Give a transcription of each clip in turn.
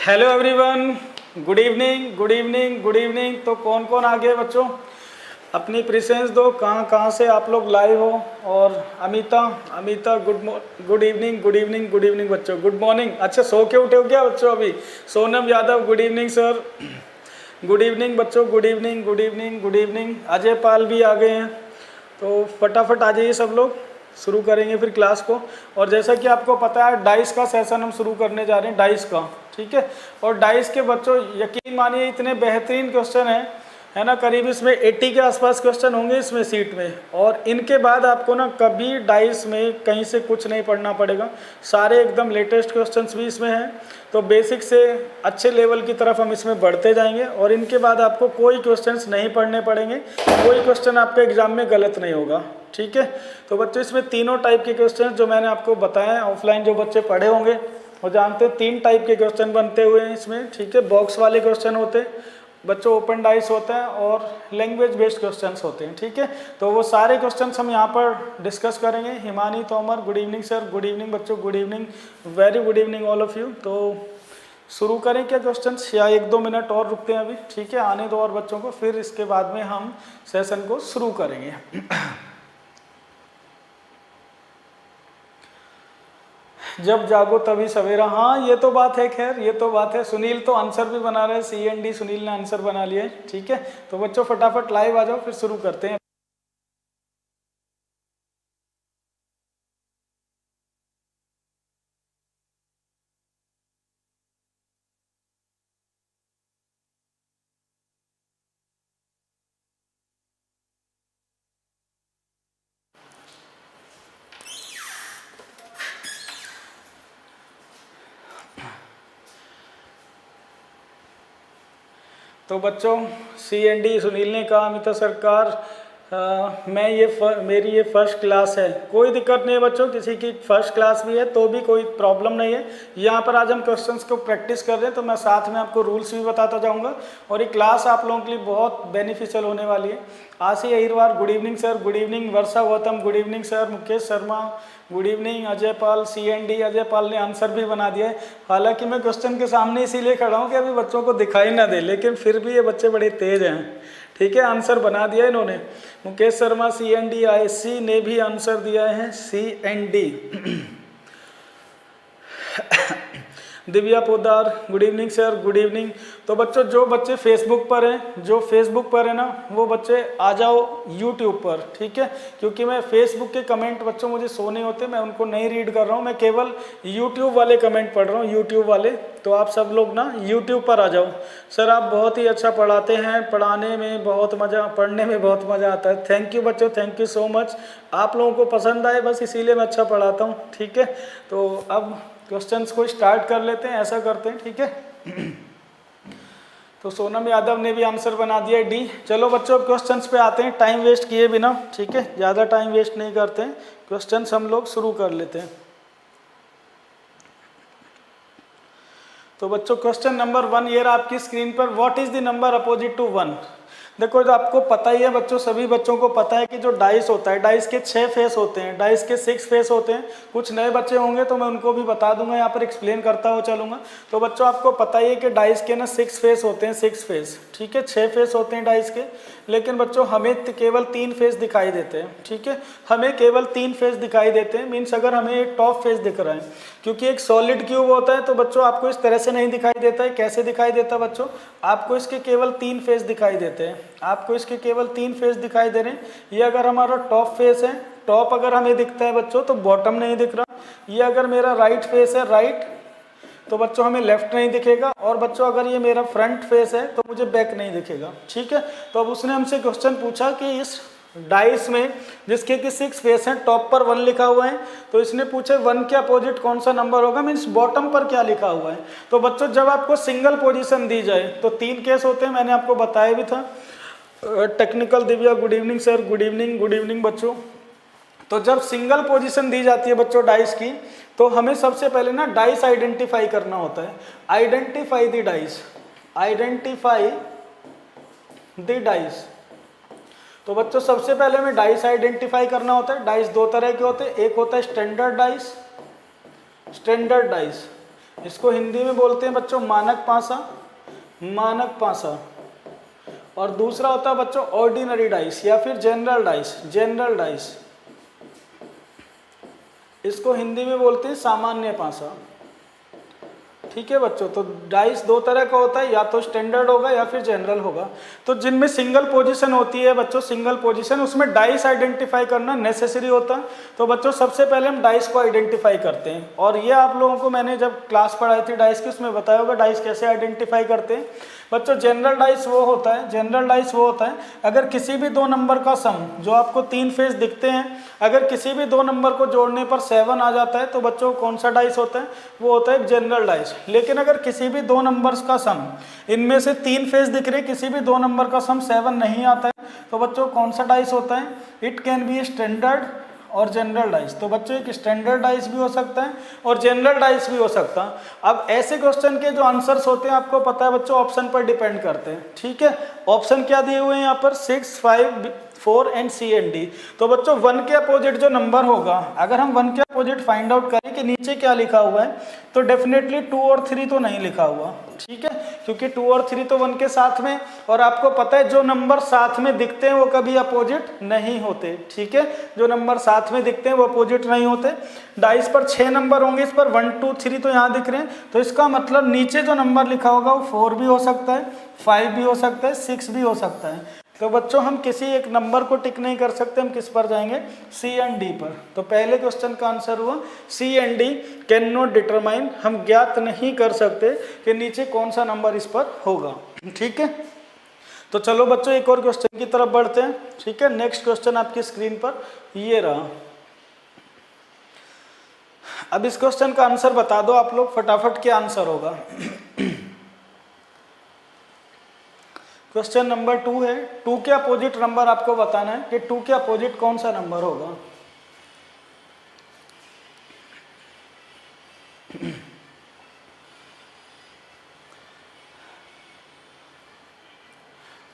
Hello everyone, good evening good evening good evening. तो कौन कौन आ गए बच्चों, अपनी प्रेजेंस दो, कहाँ कहाँ से आप लोग लाइव हो। और Amita Amita good evening good evening good evening बच्चों, गुड मॉर्निंग। अच्छा, सो के उठे हो क्या बच्चों अभी? Sonam Yadav good evening sir, good evening बच्चों, good evening good evening good evening. Ajay Pal भी आ गए हैं, तो फटाफट आ जाइए सब लोग, शुरू करेंगे फिर क्लास को। और जैसा कि आपको पता है, डाइस का सेशन हम शुरू करने जा रहे हैं, डाइस का, ठीक है। और डाइस के बच्चों यकीन मानिए इतने बेहतरीन क्वेश्चन हैं, है ना, करीब इसमें 80 के आसपास क्वेश्चन होंगे इसमें सीट में। और इनके बाद आपको ना कभी डाइस में कहीं से कुछ नहीं पढ़ना पड़ेगा, सारे एकदम लेटेस्ट क्वेश्चंस भी इसमें हैं। तो बेसिक से अच्छे लेवल की तरफ हम इसमें बढ़ते जाएंगे, और इनके बाद आपको कोई क्वेश्चंस नहीं पढ़ने पड़ेंगे, कोई क्वेश्चन आपके एग्जाम में गलत नहीं होगा, ठीक है। तो बच्चों इसमें तीनों टाइप के क्वेश्चन जो मैंने आपको बताया, ऑफलाइन जो बच्चे पढ़े होंगे वो जानते हैं, 3 टाइप के क्वेश्चन बनते हुए हैं इसमें, ठीक है। बॉक्स वाले क्वेश्चन होते हैं बच्चों, ओपन डाइस होता है, और लैंग्वेज बेस्ड क्वेश्चंस होते हैं, ठीक है। तो वो सारे क्वेश्चंस हम यहाँ पर डिस्कस करेंगे। Himani Tomar good evening sir, good evening बच्चों, good evening, very good evening all of you. तो शुरू करें क्या क्वेश्चंस, या 1-2 मिनट और रुकते हैं अभी? ठीक है, आने दो और बच्चों को, फिर इसके बाद में हम सेशन को शुरू करेंगे। जब जागो तभी सवेरा, हाँ ये तो बात है, खैर ये तो बात है। सुनील तो आंसर भी बना रहे हैं, CND सुनील ने आंसर बना लिया है, ठीक है। तो बच्चों फटाफट लाइव आ जाओ, फिर शुरू करते हैं। तो बच्चों CND सुनील ने कहा, अमिता सरकार मेरी ये फर्स्ट क्लास है। कोई दिक्कत नहीं है बच्चों, किसी की फर्स्ट क्लास भी है तो भी कोई प्रॉब्लम नहीं है। यहाँ पर आज हम क्वेश्चंस को प्रैक्टिस कर रहे हैं, तो मैं साथ में आपको रूल्स भी बताता जाऊँगा, और ये क्लास आप लोगों के लिए बहुत बेनिफिशियल होने वाली है। Aashi Ahirwar good evening sir, good evening. Varsha Gautam good evening sir. Mukesh Sharma good evening. Ajay Pal CND, Ajay Pal ने आंसर भी बना दिया है। हालांकि मैं क्वेश्चन के सामने इसीलिए खड़ा हूँ कि अभी बच्चों को दिखाई ना दे, लेकिन फिर भी ये बच्चे बड़े तेज हैं, ठीक है। आंसर बना दिया इन्होंने। मुकेश शर्मा CND, ISC ने भी आंसर दिया है, CND। Divya Poddar good evening sir, good evening. तो बच्चों जो बच्चे फेसबुक पर हैं, जो फेसबुक पर है ना, वो बच्चे आ जाओ यूट्यूब पर, ठीक है। क्योंकि मैं फेसबुक के कमेंट बच्चों मुझे शो नहीं होते, मैं उनको नहीं रीड कर रहा हूँ, मैं केवल यूट्यूब वाले कमेंट पढ़ रहा हूँ, यूट्यूब वाले। तो आप सब लोग ना यूट्यूब पर आ जाओ। सर आप बहुत ही अच्छा पढ़ाते हैं, पढ़ाने में बहुत मज़ा, पढ़ने में बहुत मज़ा आता है। थैंक यू बच्चों, थैंक यू सो मच। आप लोगों को पसंद आए बस इसीलिए मैं अच्छा पढ़ाता हूँ, ठीक है। तो अब क्वेश्चंस को स्टार्ट कर लेते हैं, ऐसा करते हैं, ठीक है। तो सोनम यादव ने भी आंसर बना दिया है, D। चलो बच्चों क्वेश्चंस पे आते हैं, टाइम वेस्ट किए बिना, ठीक है, ज़्यादा टाइम वेस्ट नहीं करते हैं, क्वेश्चंस हम लोग शुरू कर लेते हैं। तो बच्चों क्वेश्चन नंबर 1 ये रहा आपकी स्क्रीन पर, what is the number opposite to 1। देखो जो आपको पता ही है बच्चों, सभी बच्चों को पता है कि जो डाइस होता है, डाइस के 6 फेस होते हैं, डाइस के 6 फेस होते हैं। कुछ नए बच्चे होंगे तो मैं उनको भी बता दूंगा, यहाँ पर एक्सप्लेन करता हुआ चलूंगा। तो बच्चों आपको पता ही है कि डाइस के ना 6 फेस होते हैं, 6 फेस, ठीक है। 6 फेस होते हैं डाइस के, लेकिन बच्चों हमें केवल 3 फेस दिखाई देते हैं, ठीक है। हमें केवल 3 फेस दिखाई देते हैं, मीन्स अगर हमें एक टॉप फेस दिख रहा है, क्योंकि एक सॉलिड क्यूब होता है, तो बच्चों आपको इस तरह से नहीं दिखाई देता है। कैसे दिखाई देता है बच्चों, आपको इसके केवल 3 फेस दिखाई देते हैं, आपको इसके केवल 3 फेस दिखाई दे रहे हैं। ये अगर हमारा टॉप फेस है, टॉप अगर हमें दिखता है बच्चों, तो बॉटम नहीं दिख रहा। ये अगर मेरा राइट फेस है, राइट, तो बच्चों हमें लेफ्ट नहीं दिखेगा। और बच्चों अगर ये मेरा फ्रंट फेस है तो मुझे बैक नहीं दिखेगा, ठीक है। तो अब उसने हमसे क्वेश्चन पूछा कि इस डाइस में जिसके कि 6 फेस हैं, टॉप पर 1 लिखा हुआ है, तो इसने पूछे 1 के अपोजिट कौन सा नंबर होगा, मीन्स बॉटम पर क्या लिखा हुआ है। तो बच्चों जब आपको सिंगल पोजीशन दी जाए तो 3 केस होते हैं, मैंने आपको बताया भी था। Technical Divya good evening sir, good evening, good evening बच्चों। तो जब सिंगल पोजीशन दी जाती है बच्चों डाइस की, तो हमें सबसे पहले ना डाइस आइडेंटिफाई करना होता है। Identify the dice, identify the dice. तो बच्चों सबसे पहले हमें डाइस आइडेंटिफाई करना होता है। डाइस 2 तरह के होते हैं, एक होता है स्टैंडर्ड डाइस, स्टैंडर्ड डाइस, इसको हिंदी में बोलते हैं बच्चों मानक पासा, मानक पासा। और दूसरा होता है बच्चों ऑर्डिनरी डाइस या फिर जनरल डाइस, जनरल डाइस। इसको हिंदी में बोलते हैं सामान्य पासा। ठीक है बच्चों, तो डाइस दो तरह का होता है, या तो स्टैंडर्ड होगा या फिर जनरल होगा। तो जिनमें सिंगल पोजीशन होती है बच्चों, सिंगल पोजीशन, उसमें डाइस आइडेंटिफाई करना नेसेसरी होता है। तो बच्चों सबसे पहले हम डाइस को आइडेंटिफाई करते हैं, और ये आप लोगों को मैंने जब क्लास पढ़ाई थी डाइस की उसमें बताया होगा डाइस कैसे आइडेंटिफाई करते हैं। बच्चों जनरल डाइस वो होता है, जनरल डाइस वो होता है अगर किसी भी दो नंबर का सम, जो आपको तीन फेस दिखते हैं, अगर किसी भी दो नंबर को जोड़ने पर 7 आ जाता है तो बच्चों कौन सा डाइस होता है, वो होता है जनरल डाइस। लेकिन अगर किसी भी दो नंबर्स का सम, इनमें से तीन फेस दिख रहे, किसी भी दो नंबर का सम 7 नहीं आता है तो बच्चों कौन सा डाइस होता है, इट कैन बी स्टैंडर्ड और जनरल डाइस। तो बच्चों एक स्टैंडर्ड डाइस भी हो सकता है और जनरल डाइस भी हो सकता है। अब ऐसे क्वेश्चन के जो आंसर्स होते हैं आपको पता है बच्चों ऑप्शन पर डिपेंड करते हैं। ठीक है, ऑप्शन क्या दिए हुए हैं यहाँ पर 6, 5, 4 एंड सी एंड डी। तो बच्चों 1 के अपोजिट जो नंबर होगा, अगर हम 1 के अपोजिट फाइंड आउट करें कि नीचे क्या लिखा हुआ है, तो डेफिनेटली 2 और 3 तो नहीं लिखा हुआ। ठीक है, क्योंकि 2 और 3 तो 1 के साथ में, और आपको पता है जो नंबर साथ में दिखते हैं वो कभी अपोजिट नहीं होते। ठीक है, जो नंबर साथ में दिखते हैं वो अपोजिट नहीं होते। डाइस पर 6 नंबर होंगे, इस पर 1, 2, 3 तो यहाँ दिख रहे हैं, तो इसका मतलब नीचे जो नंबर लिखा होगा वो 4 भी हो सकता है, 5 भी हो सकता है, 6 भी हो सकता है। तो बच्चों हम किसी एक नंबर को टिक नहीं कर सकते, हम किस पर जाएंगे, सी एंड डी पर। तो पहले क्वेश्चन का आंसर हुआ C and D can not determine, हम ज्ञात नहीं कर सकते कि नीचे कौन सा नंबर इस पर होगा। ठीक है, तो चलो बच्चों एक और क्वेश्चन की तरफ बढ़ते हैं। ठीक है, नेक्स्ट क्वेश्चन आपकी स्क्रीन पर ये रहा। अब इस क्वेश्चन का आंसर बता दो आप लोग, फटाफट क्या आंसर होगा। क्वेश्चन नंबर 2 है, 2 के अपोजिट नंबर आपको बताना है कि 2 के अपोजिट कौन सा नंबर होगा।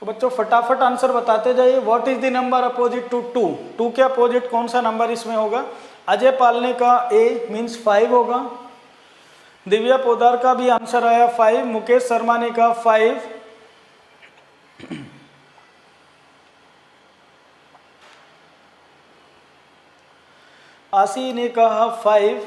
तो बच्चों फटाफट आंसर बताते जाइए। What is the number opposite to 2, 2 के अपोजिट कौन सा नंबर इसमें होगा। अजय पालने का ए मीन्स 5 होगा, दिव्या पोदार का भी आंसर आया 5, मुकेश शर्मा ने कहा 5, आशी ने कहा 5,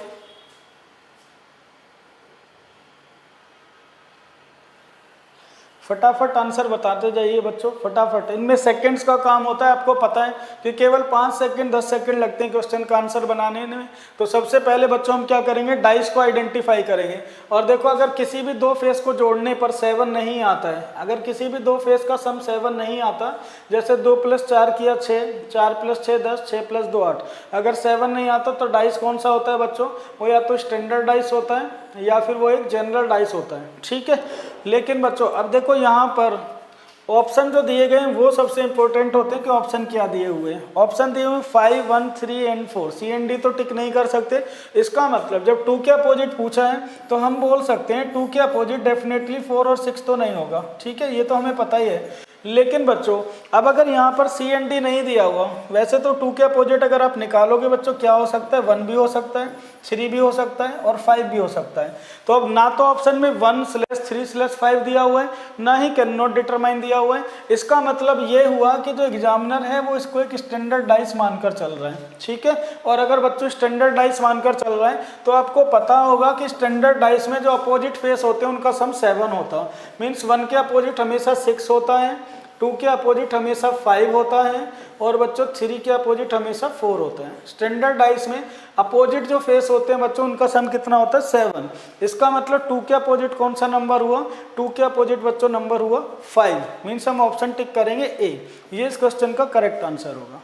फटाफट आंसर बताते जाइए बच्चों, फटाफट। इनमें सेकंड्स का काम होता है, आपको पता है कि केवल 5 सेकंड 10 सेकंड लगते हैं क्वेश्चन का आंसर बनाने में। तो सबसे पहले बच्चों हम क्या करेंगे, डाइस को आइडेंटिफाई करेंगे। और देखो अगर किसी भी दो फेस को जोड़ने पर 7 नहीं आता है, अगर किसी भी दो फेस का सम 7 नहीं आता, जैसे 2 + 4 किया 6, 4 + 6 10, 6 + 2 8, अगर 7 नहीं आता तो डाइस कौन सा होता है बच्चों, वो या तो स्टैंडर्ड डाइस होता है या फिर वो एक जनरल डाइस होता है। ठीक है, लेकिन बच्चों अब देखो यहाँ पर ऑप्शन जो दिए गए हैं वो सबसे इंपॉर्टेंट होते हैं कि ऑप्शन क्या दिए हुए हैं। ऑप्शन दिए हुए 5, 1, 3 एंड 4, सी एंड डी तो टिक नहीं कर सकते। इसका मतलब जब 2 के अपोजिट पूछा है तो हम बोल सकते हैं 2 के अपोजिट डेफिनेटली 4 और 6 तो नहीं होगा। ठीक है, ये तो हमें पता ही है। लेकिन बच्चों अब अगर यहाँ पर सी एंड डी नहीं दिया हुआ, वैसे तो 2 के अपोजिट अगर आप निकालोगे बच्चों क्या हो सकता है, 1 भी हो सकता है, 3 भी हो सकता है और 5 भी हो सकता है। तो अब ना तो ऑप्शन में 1/3/5 दिया हुआ है, ना ही कैन नॉट डिटरमाइन दिया हुआ है। इसका मतलब ये हुआ कि जो एग्जामिनर है वो इसको एक स्टैंडर्ड डाइस मानकर चल रहा है। ठीक है, और अगर बच्चों स्टैंडर्ड डाइस मानकर चल रहा है तो आपको पता होगा कि स्टैंडर्ड डाइस में जो अपोजिट फेस होते हैं उनका सम 7 होता है। मीन्स 1 के अपोजिट हमेशा 6 होता है, 2 के अपोजिट हमेशा 5 होता है और बच्चों 3 के अपोजिट हमेशा 4 होता है। स्टैंडर्ड डाइस में अपोजिट जो फेस होते हैं बच्चों उनका सम कितना होता है, 7। इसका मतलब 2 के अपोजिट कौन सा नंबर हुआ, 2 के अपोजिट बच्चों नंबर हुआ 5। मीन्स हम ऑप्शन टिक करेंगे ए, ये इस क्वेश्चन का करेक्ट आंसर होगा।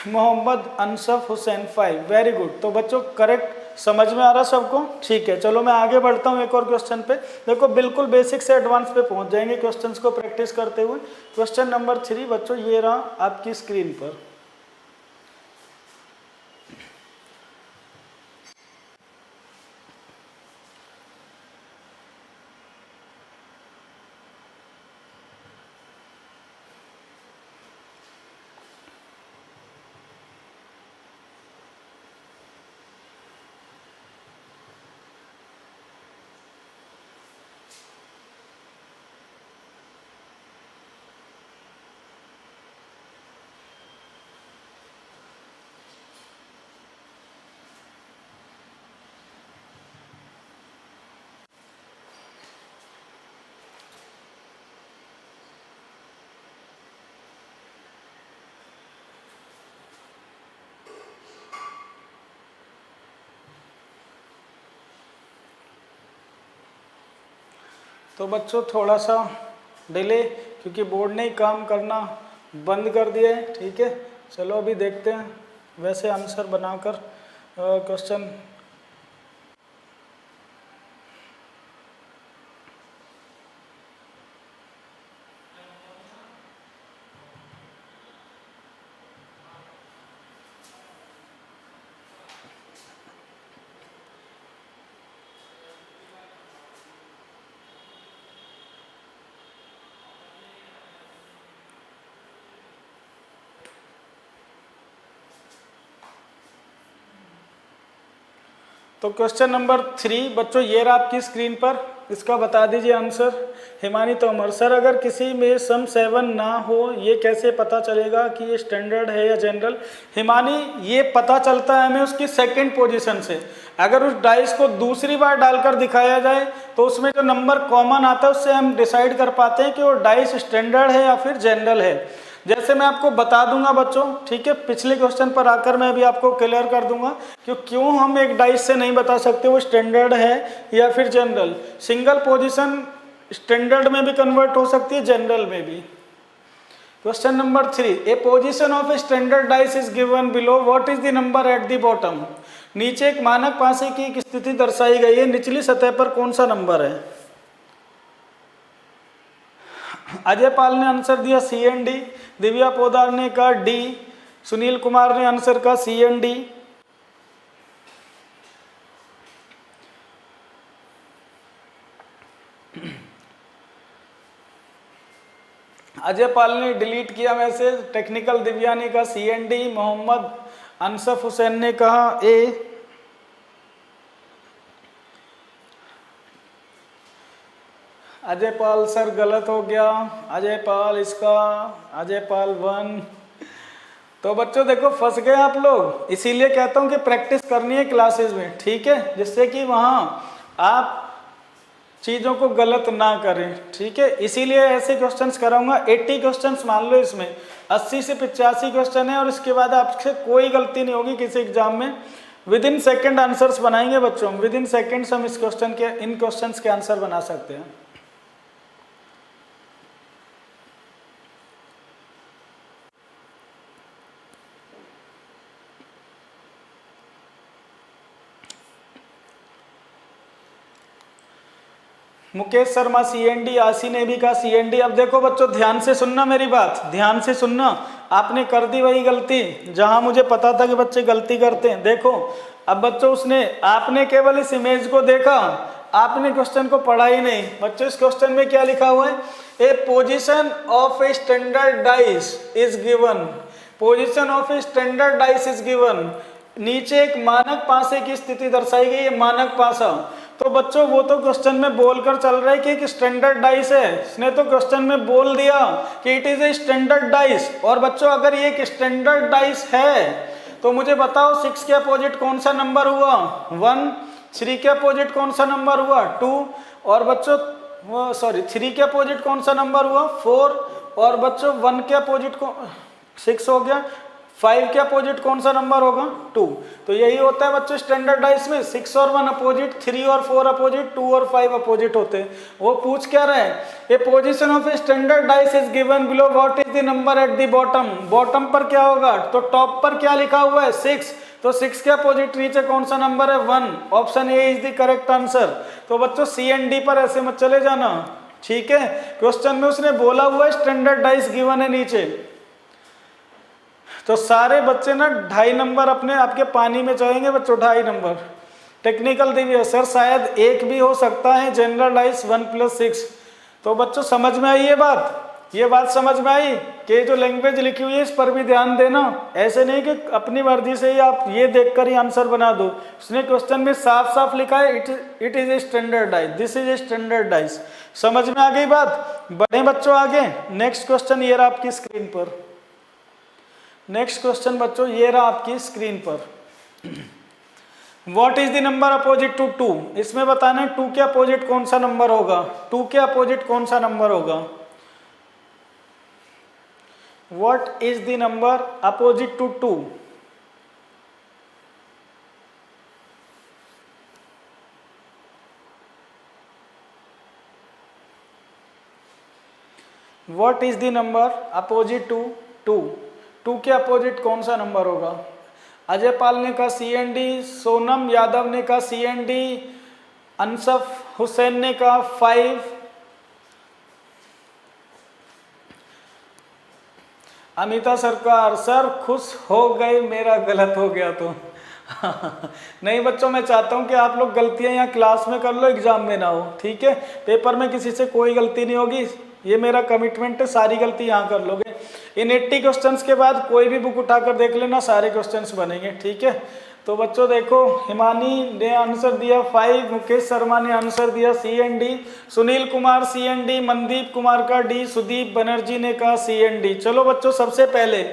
Mohammad Ansaf Hussain 5, very good. तो बच्चों करेक्ट, समझ में आ रहा सबको। ठीक है, चलो मैं आगे बढ़ता हूँ एक और क्वेश्चन पे। देखो बिल्कुल बेसिक से एडवांस पे पहुंच जाएंगे क्वेश्चंस को प्रैक्टिस करते हुए। क्वेश्चन नंबर 3 बच्चों ये रहा आपकी स्क्रीन पर। तो बच्चों थोड़ा सा डिले, क्योंकि बोर्ड ने ही काम करना बंद कर दिया है। ठीक है, चलो अभी देखते हैं वैसे आंसर बनाकर क्वेश्चन। तो क्वेश्चन नंबर 3 बच्चों ये रहा आपकी स्क्रीन पर, इसका बता दीजिए आंसर। हिमानी तोमर, सर अगर किसी में सम 7 ना हो ये कैसे पता चलेगा कि ये स्टैंडर्ड है या जनरल? हिमानी ये पता चलता है हमें उसकी सेकंड पोजीशन से। अगर उस डाइस को दूसरी बार डालकर दिखाया जाए तो उसमें जो नंबर कॉमन आता है उससे हम डिसाइड कर पाते हैं कि वो डाइस स्टैंडर्ड है या फिर जनरल है। जैसे मैं आपको बता दूंगा बच्चों, ठीक है, पिछले क्वेश्चन पर आकर मैं अभी आपको क्लियर कर दूंगा कि क्यों हम एक डाइस से नहीं बता सकते वो स्टैंडर्ड है या फिर जनरल। सिंगल पोजीशन स्टैंडर्ड में भी कन्वर्ट हो सकती है, जनरल में भी। Question number 3, A position of a standard dice is given below, what is the number at the bottom? नीचे एक मानक पासे की एक स्थिति दर्शाई गई है, निचली सतह पर कौन सा नंबर है? अजय पाल ने आंसर दिया CND, दिव्या पोदार ने कहा D, सुनील कुमार ने आंसर कहा CND। अजय पाल ने डिलीट किया मैसेज, टेक्निकल दिव्या ने कहा CND, मोहम्मद अनसफ हुसैन ने कहा A। अजय पाल सर गलत हो गया, अजय पाल इसका, अजय पाल 1। तो बच्चों देखो फंस गए आप लोग, इसीलिए कहता हूं कि प्रैक्टिस करनी है क्लासेस में, ठीक है, जिससे कि वहां आप चीज़ों को गलत ना करें। ठीक है, इसीलिए ऐसे क्वेश्चंस कराऊंगा। 80 क्वेश्चंस मान लो, इसमें 80 से 85 क्वेश्चन है और इसके बाद आपसे कोई गलती नहीं होगी किसी एग्जाम में। विद इन सेकेंड आंसर्स बनाएंगे बच्चों, विद इन सेकेंड्स हम इस क्वेश्चन के, इन क्वेश्चंस के आंसर बना सकते हैं। मुकेश शर्मा CND, आशी ने भी कहा CND। अब देखो बच्चों ध्यान से सुनना मेरी बात, ध्यान से सुनना। आपने कर दी वही गलती जहां मुझे पता था कि बच्चे गलती करते हैं। देखो अब बच्चों आपने केवल इस इमेज को देखा, आपने क्वेश्चन को पढ़ा ही नहीं। बच्चों इस क्वेश्चन में क्या लिखा हुआ है? A position of a standard dice is given, position of a standard dice is given. नीचे एक मानक पासे की स्थिति दर्शाई गई है, मानक पासा। तो बच्चों वो तो क्वेश्चन में बोलकर चल रहा है कि एक स्टैंडर्ड डाइस है, इसने तो क्वेश्चन में बोल दिया कि it is a standard dice. और बच्चों अगर ये एक स्टैंडर्ड डाइस है तो मुझे बताओ 6 के अपोजिट कौन सा नंबर हुआ? 1। 3 के अपोजिट कौन सा नंबर हुआ? 2। और बच्चों 3 के अपोजिट कौन सा नंबर हुआ? 4। और बच्चों 1 के अपोजिट को 6 हो गया। 5 के अपोजिट कौन सा नंबर होगा? 2। तो यही होता है बच्चों स्टैंडर्ड डाइस में, 6 और 1 अपोजिट, 3 और 4 अपोजिट, 2 और 5 अपोजिट होते हैं। वो पूछ क्या रहे हैं? A position of a standard dice is given below, what is the number at the bottom? Bottom पर क्या होगा? तो टॉप पर क्या लिखा हुआ है? 6। तो 6 के अपोजिट नीचे कौन सा नंबर है? 1। Option A is the correct answer. तो बच्चों CND पर ऐसे मत चले जाना, ठीक है। क्वेश्चन में उसने बोला हुआ है स्टैंडर्ड डाइस गिवन है नीचे। तो सारे बच्चे ना 2.5 नंबर अपने आपके पानी में जाएंगे बच्चों, 2.5 नंबर। टेक्निकल दिव्या सर शायद 1 भी हो सकता है, जनरल डाइस 1 + 6। तो बच्चों समझ में आई ये बात समझ में आई कि जो लैंग्वेज लिखी हुई है इस पर भी ध्यान देना। ऐसे नहीं कि अपनी मर्जी से ही आप ये देखकर ही आंसर बना दो। उसने क्वेश्चन में साफ साफ लिखा है it is a standard dice, this is a standard dice. समझ में आ गई बात? बढ़े बच्चों आगे। नेक्स्ट क्वेश्चन ये रहा आपकी स्क्रीन पर। नेक्स्ट क्वेश्चन बच्चों ये रहा आपकी स्क्रीन पर। What is the number opposite to 2? इसमें बताना है 2 के अपोजिट कौन सा नंबर होगा? 2 के अपोजिट कौन सा नंबर होगा? What is the number opposite to 2? What is the number opposite to 2? 2 के अपोजिट कौन सा नंबर होगा? अजय पाल ने कहा CND, सोनम यादव ने कहा CND, अनसफ हुसैन ने कहा 5, अमिता सरकार सर खुश हो गए मेरा गलत हो गया तो नहीं बच्चों, मैं चाहता हूं कि आप लोग गलतियां यहाँ क्लास में कर लो, एग्जाम में ना हो, ठीक है? पेपर में किसी से कोई गलती नहीं होगी, ये मेरा कमिटमेंट है, सारी गलती यहाँ कर लोगे। इन 80 क्वेश्चंस के बाद कोई भी बुक उठाकर देख लेना, सारे क्वेश्चंस बनेंगे, ठीक है? तो बच्चों देखो, हिमानी ने आंसर दिया 5, मुकेश शर्मा ने आंसर दिया CND, सुनील कुमार CND, मनदीप कुमार का D, सुदीप बनर्जी ने कहा CND। चलो बच्चों, सबसे पहले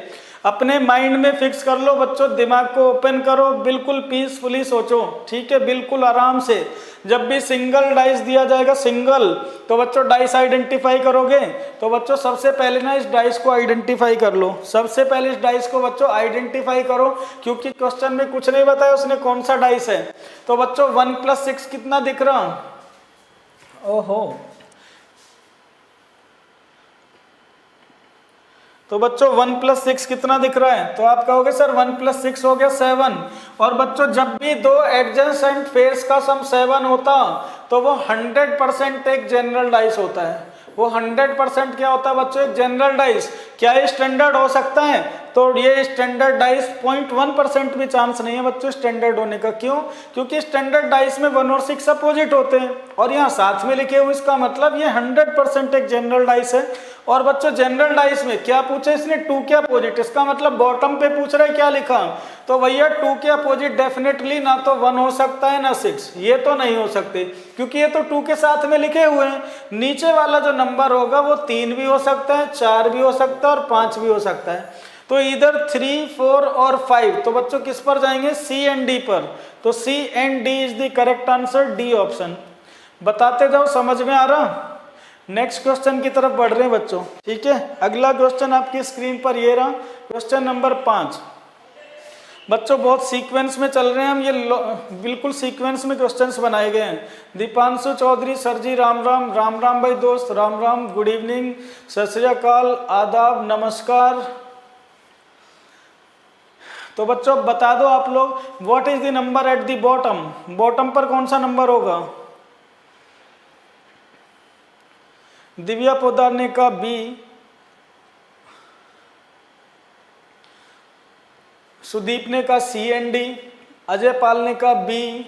अपने माइंड में फिक्स कर लो बच्चों, दिमाग को ओपन करो, बिल्कुल पीसफुली सोचो, ठीक है? बिल्कुल आराम से। जब भी सिंगल डाइस दिया जाएगा, सिंगल, तो बच्चों डाइस आइडेंटिफाई करोगे, तो बच्चों सबसे पहले ना इस डाइस को आइडेंटिफाई कर लो। सबसे पहले इस डाइस को बच्चों आइडेंटिफाई करो, क्योंकि क्वेश्चन में कुछ नहीं बताया उसने कौन सा डाइस है। तो बच्चों 1 + 6 कितना दिख रहा? ओहो, तो बच्चों 1 + 6 कितना दिख रहा है? तो आप कहोगे सर 1 + 6 हो गया 7। और बच्चों जब भी दो एडजेसेंट फेस का सम 7 होता तो वो 100% एक जनरल डाइस होता है। वो 100% क्या होता है बच्चों? एक जनरल डाइस। क्या ये स्टैंडर्ड हो सकता है? तो ये स्टैंडर्ड डाइस 0.1% भी चांस नहीं है बच्चों स्टैंडर्ड होने का। क्यों? क्योंकि स्टैंडर्ड डाइस में 1 और 6 अपोजिट होते हैं और यहाँ साथ में लिखे हुए, इसका मतलब ये 100% एक जनरल डाइस है। और बच्चों जनरल डाइस में क्या पूछे इसने? 2 के अपोजिट, इसका मतलब बॉटम पे पूछ रहा है क्या लिखा? तो भैया 2 के अपोजिट डेफिनेटली ना तो 1 हो सकता है ना 6, ये तो नहीं हो सकते, क्योंकि ये तो 2 के साथ में लिखे हुए हैं। नीचे वाला जो नंबर होगा वो 3 भी हो सकता है, 4 भी हो सकता है और 5 भी हो सकता है। तो इधर 3, 4 और 5, तो बच्चों किस पर जाएंगे? C and D पर। तो C and D is the correct answer, D option. बताते जाओ, समझ में आ रहा? नेक्स्ट क्वेश्चन की तरफ बढ़ रहे हैं बच्चों, ठीक है? अगला क्वेश्चन आपकी स्क्रीन पर ये रहा, क्वेश्चन नंबर 5। बच्चों बहुत सीक्वेंस में चल रहे हैं हम, ये बिल्कुल सीक्वेंस में क्वेश्चंस बनाए गए हैं। दीपांशु चौधरी सर जी राम राम, राम राम भाई दोस्त, राम राम, गुड इवनिंग, सत श्री अकाल, आदाब, नमस्कार। तो बच्चों बता दो आप लोग, what is the number at the bottom? Bottom पर कौन सा नंबर होगा? दिव्या पोदार ने कहा B, सुदीप ने कहा CND, अजय पाल ने कहा B,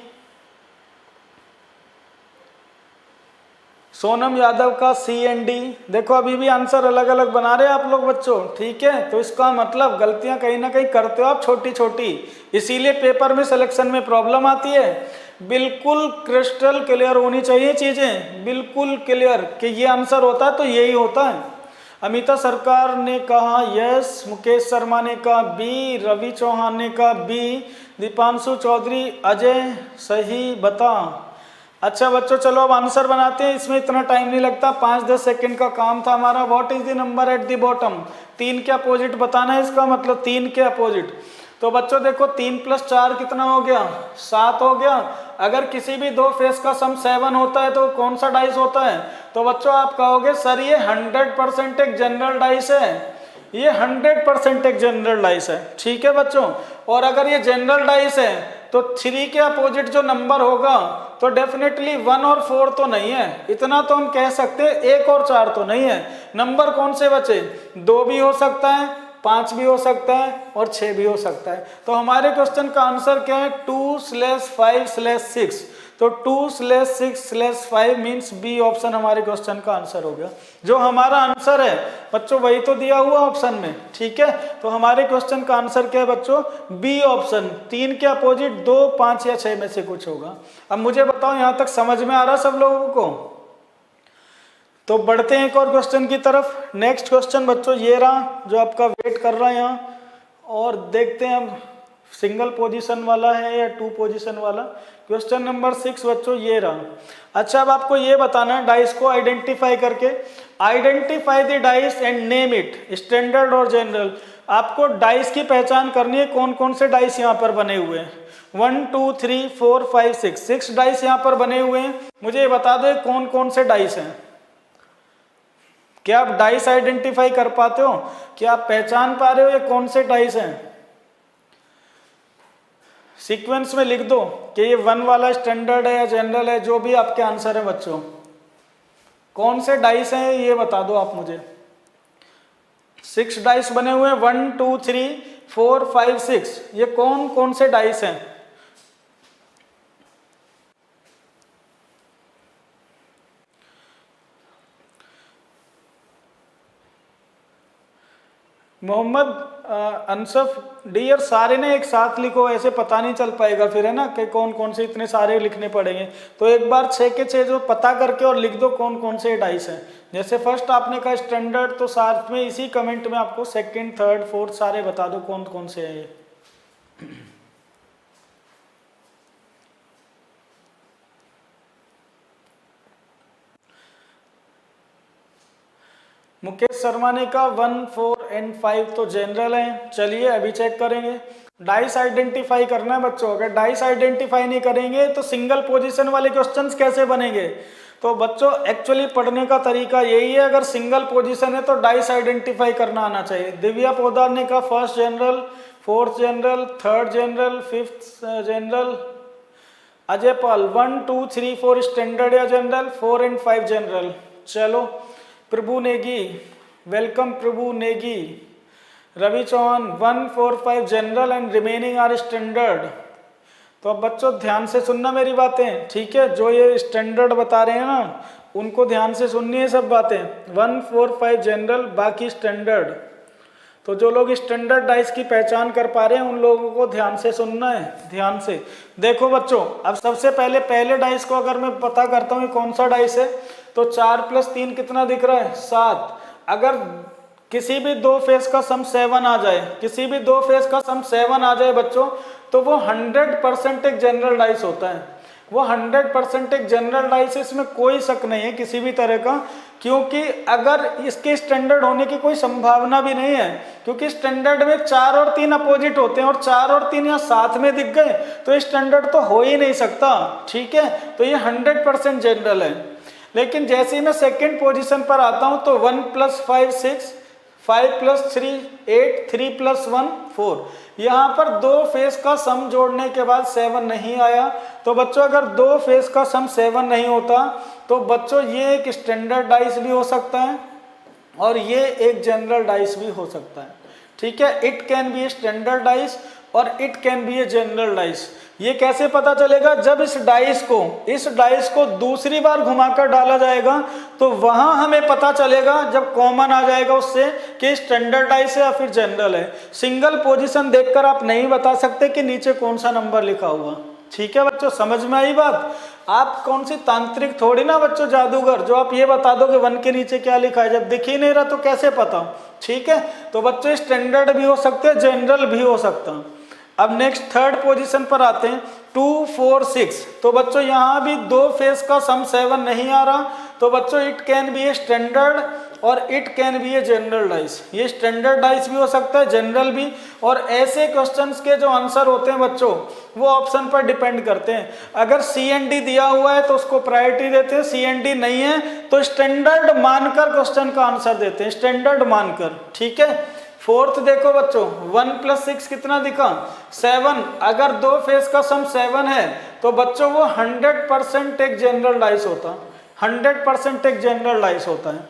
सोनम यादव का CND। देखो अभी भी आंसर अलग अलग बना रहे हैं आप लोग बच्चों, ठीक है? तो इसका मतलब गलतियां कहीं ना कहीं करते हो आप छोटी छोटी, इसीलिए पेपर में सिलेक्शन में प्रॉब्लम आती है। बिल्कुल क्रिस्टल क्लियर होनी चाहिए चीजें, बिल्कुल क्लियर कि ये आंसर होता है तो यही होता है। अमिता सरकार ने कहा यस, मुकेश शर्मा ने कहा B, रवि चौहान ने कहा B, दीपांशु चौधरी अजय सही बता। अच्छा बच्चों चलो अब आंसर बनाते हैं, इसमें इतना टाइम नहीं लगता, 5-10 सेकंड का काम था हमारा। What is the number at the bottom? 3 के अपोजिट बताना है, इसका मतलब 3 के अपोजिट। तो बच्चों देखो 3 + 4 कितना हो गया? 7 हो गया। अगर किसी भी दो फेस का सम 7 होता है तो कौन सा डाइस होता है? तो बच्चों आप कहोगे सर ये 100% एक जनरल डाइस है, ये 100% एक जनरल डाइस है, ठीक है बच्चों? और अगर ये जनरल डाइस है तो 3 के अपोजिट जो नंबर होगा तो डेफिनेटली 1 और 4 तो नहीं है, इतना तो हम कह सकते हैं। 1 और 4 तो नहीं है। नंबर कौन से बचे? 2 भी हो सकता है, 5 भी हो सकता है और 6 भी हो सकता है। तो हमारे क्वेश्चन का आंसर क्या है? 2/5/6। तो 2/6/5 मीन्स बी ऑप्शन हमारे क्वेश्चन का आंसर हो गया। जो हमारा आंसर है बच्चों वही तो दिया हुआ ऑप्शन में, ठीक है? तो हमारे क्वेश्चन का आंसर क्या है बच्चों? B option. 3 के अपोजिट 2, 5 या 6 में से कुछ होगा। अब मुझे बताओ यहाँ तक समझ में आ रहा सब लोगों को? तो बढ़ते हैं एक और क्वेश्चन की तरफ। नेक्स्ट क्वेश्चन बच्चों ये रहा जो आपका वेट कर रहा है यहाँ, और देखते हैं अब सिंगल पोजीशन वाला है या 2 पोजीशन वाला। क्वेश्चन नंबर 6 बच्चों ये रहा। अच्छा अब आपको ये बताना है डाइस को आइडेंटिफाई करके, identify the dice and name it, standard और जनरल। आपको डाइस की पहचान करनी है, कौन कौन से डाइस यहाँ पर बने हुए हैं। 1 2 3 4 5 6 डाइस यहाँ पर बने हुए हैं। मुझे ये बता दो कौन कौन से डाइस हैं, क्या आप डाइस आइडेंटिफाई कर पाते हो? क्या आप पहचान पा रहे हो ये कौन से डाइस हैं? सीक्वेंस में लिख दो कि ये 1 वाला स्टैंडर्ड है या जनरल है, जो भी आपके आंसर है बच्चों। कौन से डाइस हैं ये बता दो आप मुझे। 6 डाइस बने हुए हैं, 1 2 3 4 5 6। ये कौन कौन से डाइस हैं? मोहम्मद अनसफ डियर, सारे ने एक साथ लिखो, ऐसे पता नहीं चल पाएगा फिर, है ना, कि कौन कौन से इतने सारे लिखने पड़ेंगे। तो एक बार 6 के 6 जो पता करके और लिख दो कौन कौन से डाइस हैं। जैसे फर्स्ट आपने कहा स्टैंडर्ड, तो साथ में इसी कमेंट में आपको सेकंड, थर्ड, फोर्थ सारे बता दो कौन कौन से हैं ये। मुकेश शर्मा ने कहा 1 4 एंड 5 तो जनरल है। चलिए अभी चेक करेंगे। डाइस आइडेंटिफाई करना है बच्चों। अगर डाइस आइडेंटिफाई नहीं करेंगे तो सिंगल पोजीशन वाले क्वेश्चंस कैसे बनेंगे? तो बच्चों एक्चुअली पढ़ने का तरीका यही है, अगर सिंगल पोजीशन है तो डाइस आइडेंटिफाई करना आना चाहिए। दिव्या पोदार ने कहा first general, fourth general, third general, fifth general. Ajay Pal 1 2 3 4 standard या जनरल, 4 एंड 5 जनरल। चलो Prabhu Negi, welcome Prabhu Negi. Ravi Chauhan 1 4 5 general and remaining are standard. तो अब बच्चों ध्यान से सुनना मेरी बातें, ठीक है? जो ये स्टैंडर्ड बता रहे हैं ना, उनको ध्यान से सुननी है सब बातें। 1 4 5 जनरल, बाकी स्टैंडर्ड। तो जो लोग स्टैंडर्ड डाइस की पहचान कर पा रहे हैं उन लोगों को ध्यान से सुनना है, ध्यान से। देखो बच्चों, अब सबसे पहले डाइस को अगर मैं पता करता हूँ कौन सा डाइस है, तो 4 + 3 कितना दिख रहा है? 7। अगर किसी भी दो फेस का सम 7 आ जाए, किसी भी दो फेस का सम 7 आ जाए बच्चों, तो वो 100% एक जनरल डाइस होता है। वो 100% एक जनरल डाइस, इसमें कोई शक नहीं है किसी भी तरह का। क्योंकि अगर इसके स्टैंडर्ड होने की कोई संभावना भी नहीं है, क्योंकि स्टैंडर्ड में 4 और 3 अपोजिट होते हैं, और 4 और 3 यहाँ साथ में दिख गए तो स्टैंडर्ड तो हो ही नहीं सकता, ठीक है? तो ये 100% जनरल है। लेकिन जैसे ही मैं सेकेंड पोजीशन पर आता हूं तो 1 + 5 6, 5 + 3 8, 3 + 1 4। यहाँ पर दो फेस का सम जोड़ने के बाद 7 नहीं आया। तो बच्चों अगर दो फेस का सम 7 नहीं होता तो बच्चों ये एक स्टैंडर्ड डाइस भी हो सकता है और ये एक जनरल डाइस भी हो सकता है, ठीक है? It can be a standard dice और it can be a general dice. ये कैसे पता चलेगा? जब इस डाइस को दूसरी बार घुमाकर डाला जाएगा तो वहां हमें पता चलेगा, जब कॉमन आ जाएगा उससे, कि स्टैंडर्ड डाइस है या फिर जनरल है। सिंगल पोजीशन देखकर आप नहीं बता सकते कि नीचे कौन सा नंबर लिखा हुआ, ठीक है बच्चों? समझ में आई बात? आप कौन सी तांत्रिक थोड़ी ना बच्चों, जादूगर, जो आप ये बता दो कि 1 के नीचे क्या लिखा है। जब दिख ही नहीं रहा तो कैसे पता, ठीक है? तो बच्चों स्टैंडर्ड भी हो सकते हैं, जनरल भी हो सकता है। अब नेक्स्ट थर्ड पोजीशन पर आते हैं, 2 4 6। तो बच्चों यहाँ भी दो फेस का सम 7 नहीं आ रहा, तो बच्चों it can be a standard और it can be a general dice. ये स्टैंडर्ड डाइस भी हो सकता है, जनरल भी। और ऐसे क्वेश्चंस के जो आंसर होते हैं बच्चों, वो ऑप्शन पर डिपेंड करते हैं। अगर सी एंड डी दिया हुआ है तो उसको प्रायोरिटी देते हैं, सी एंड डी नहीं है तो स्टैंडर्ड मानकर क्वेश्चन का आंसर देते हैं, स्टैंडर्ड मानकर, ठीक है? फोर्थ देखो बच्चों, 1 + 6 कितना दिखा? 7। अगर दो फेस का सम 7 है तो बच्चों वो 100% एक जनरल डाइस होता, 100% एक जनरल डाइस होता है।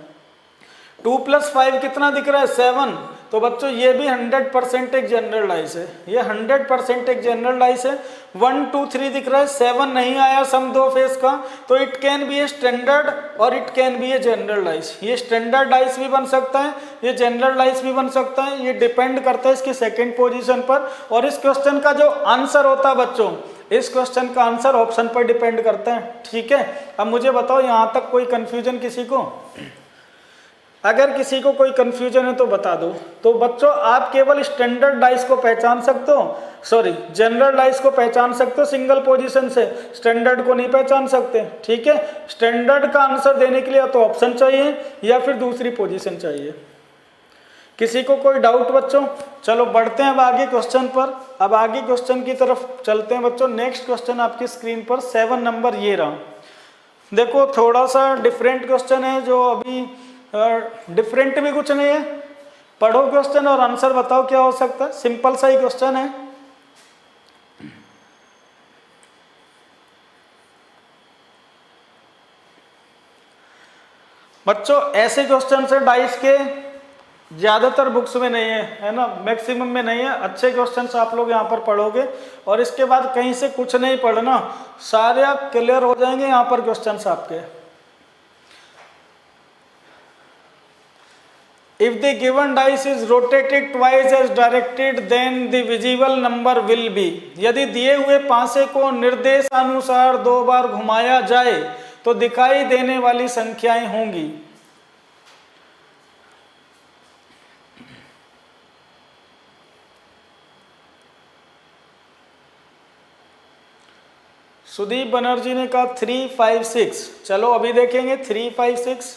2 + 5 कितना दिख रहा है? 7। तो बच्चों ये भी 100% एक जनरल डाइस है, ये 100% एक जनरल डाइस है। 1 2 3 दिख रहा है, 7 नहीं आया सम दो फेस का, तो it can be a standard और it can be a general dice. ये स्टैंडर्ड डाइस भी बन सकता है, ये जनरल डाइस भी बन सकता है, ये डिपेंड करता है इसकी सेकेंड पोजीशन पर। और इस क्वेश्चन का जो आंसर होता है बच्चों, इस क्वेश्चन का आंसर ऑप्शन पर डिपेंड करता है, ठीक है? अब मुझे बताओ यहाँ तक कोई कंफ्यूजन किसी को? अगर किसी को कोई कंफ्यूजन है तो बता दो। तो बच्चों आप केवल स्टैंडर्ड डाइस को पहचान सकते हो, सॉरी जनरल डाइस को पहचान सकते हो सिंगल पोजीशन से, स्टैंडर्ड को नहीं पहचान सकते, ठीक है? स्टैंडर्ड का आंसर देने के लिए तो ऑप्शन चाहिए या फिर दूसरी पोजीशन चाहिए। किसी को कोई डाउट बच्चों? चलो बढ़ते हैं अब आगे क्वेश्चन पर। अब आगे क्वेश्चन की तरफ चलते हैं बच्चों। नेक्स्ट क्वेश्चन आपकी स्क्रीन पर 7 नंबर ये रहा। देखो थोड़ा सा डिफरेंट क्वेश्चन है, जो अभी डिफरेंट भी कुछ नहीं है। पढ़ो क्वेश्चन और आंसर बताओ क्या हो सकता है, सिंपल सा ही क्वेश्चन है। बच्चों ऐसे क्वेश्चन से डाइस के ज्यादातर बुक्स में नहीं है ना, मैक्सिमम में नहीं है। अच्छे क्वेश्चंस आप लोग यहाँ पर पढ़ोगे और इसके बाद कहीं से कुछ नहीं पढ़ना, सारे क्लियर हो जाएंगे यहाँ पर क्वेश्चंस आपके। If the given dice is rotated twice as directed, then the visible number will be। यदि दिए हुए पासे को निर्देशानुसार 2 बार घुमाया जाए तो दिखाई देने वाली संख्याएं होंगी। सुदीप बनर्जी ने कहा 3, 5, 6। चलो अभी देखेंगे 3, 5, 6।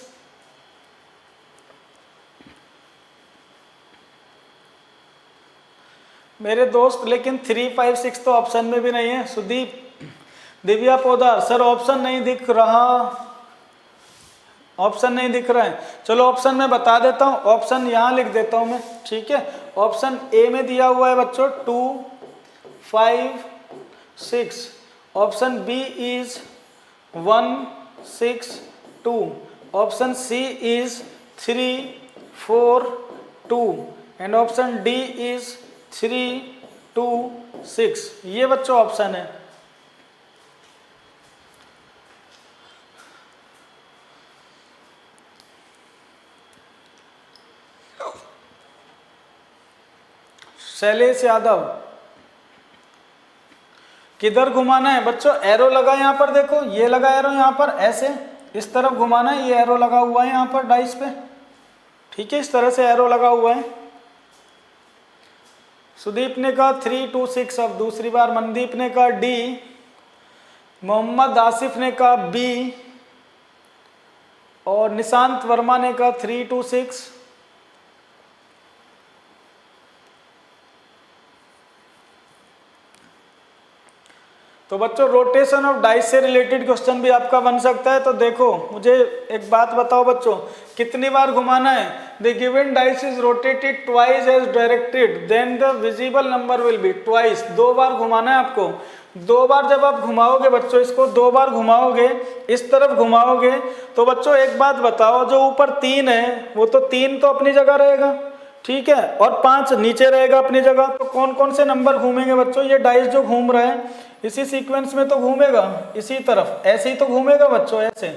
मेरे दोस्त लेकिन 3, 5, 6 तो ऑप्शन में भी नहीं है। सुदीप, दिव्या पोदार, सर ऑप्शन नहीं दिख रहा, ऑप्शन नहीं दिख रहा है। चलो ऑप्शन में बता देता हूँ, ऑप्शन यहाँ लिख देता हूँ मैं, ठीक है। ऑप्शन ए में दिया हुआ है बच्चों 2, 5, 6। Option B is 1, 6, 2। Option C is 3, 4, 2 and option D is 3, 2, 6। ये बच्चों ऑप्शन है। शैलेश यादव, किधर घुमाना है बच्चों? एरो लगा यहाँ पर, देखो ये लगा एरो यहाँ पर, ऐसे इस तरफ घुमाना है। ये एरो लगा हुआ है यहाँ पर डाइस पे, ठीक है, इस तरह से एरो लगा हुआ है। सुदीप ने कहा 3, 2, 6। अब दूसरी बार मनदीप ने कहा डी, मोहम्मद आसिफ ने कहा बी और निशांत वर्मा ने कहा 3, 2, 6। तो बच्चों रोटेशन ऑफ डाइस से रिलेटेड क्वेश्चन भी आपका बन सकता है। तो देखो मुझे एक बात बताओ बच्चों, कितनी बार घुमाना है? The given dice is rotated twice as directed, then the visible number will be twice. 2 बार घुमाना है आपको। 2 बार जब आप घुमाओगे बच्चों, इसको 2 बार घुमाओगे, इस तरफ घुमाओगे, तो बच्चों एक बात बताओ, जो ऊपर 3 है वो तो 3 तो अपनी जगह रहेगा, ठीक है, और 5 नीचे रहेगा अपनी जगह। तो कौन कौन से नंबर घूमेंगे बच्चों? ये डाइस जो घूम रहे हैं इसी सीक्वेंस में तो घूमेगा, इसी तरफ ऐसे ही तो घूमेगा बच्चों, ऐसे,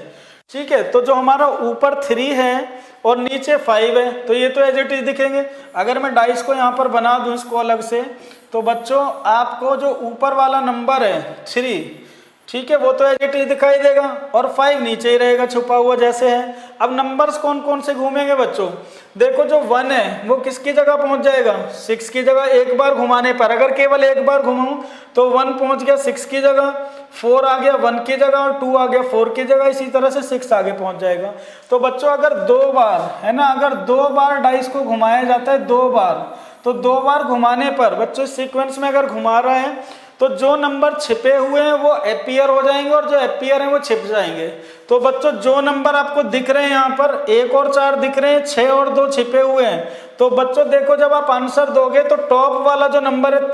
ठीक है। तो जो हमारा ऊपर 3 है और नीचे 5 है, तो ये तो एज इट इज दिखेंगे। अगर मैं डाइस को यहाँ पर बना दूं इसको अलग से, तो बच्चों आपको जो ऊपर वाला नंबर है 3, ठीक है, वो तो एज इट इज दिखाई देगा और 5 नीचे ही रहेगा छुपा हुआ जैसे है। अब नंबर्स कौन कौन से घूमेंगे बच्चों? देखो जो 1 है वो किसकी जगह पहुंच जाएगा? 6 की जगह एक बार घुमाने पर। अगर केवल एक बार घुमाऊं तो 1 पहुंच गया 6 की जगह, 4 आ गया 1 की जगह और 2 आ गया 4 की जगह, इसी तरह से 6 आगे पहुंच जाएगा। तो बच्चों अगर 2 बार है ना, अगर 2 बार डाइस को घुमाया जाता है 2 बार, तो 2 बार घुमाने पर बच्चों सीक्वेंस में अगर घुमा रहे हैं तो जो नंबर छिपे हुए हैं वो अपीयर हो जाएंगे और जो अपीयर हैं वो छिप जाएंगे। तो बच्चों जो नंबर आपको दिख रहे हैं यहाँ पर 1 और 4 दिख रहे हैं, 6 और 2 छिपे हुए हैं। तो बच्चों देखो जब आप आंसर दोगे तो टॉप वाला जो नंबर है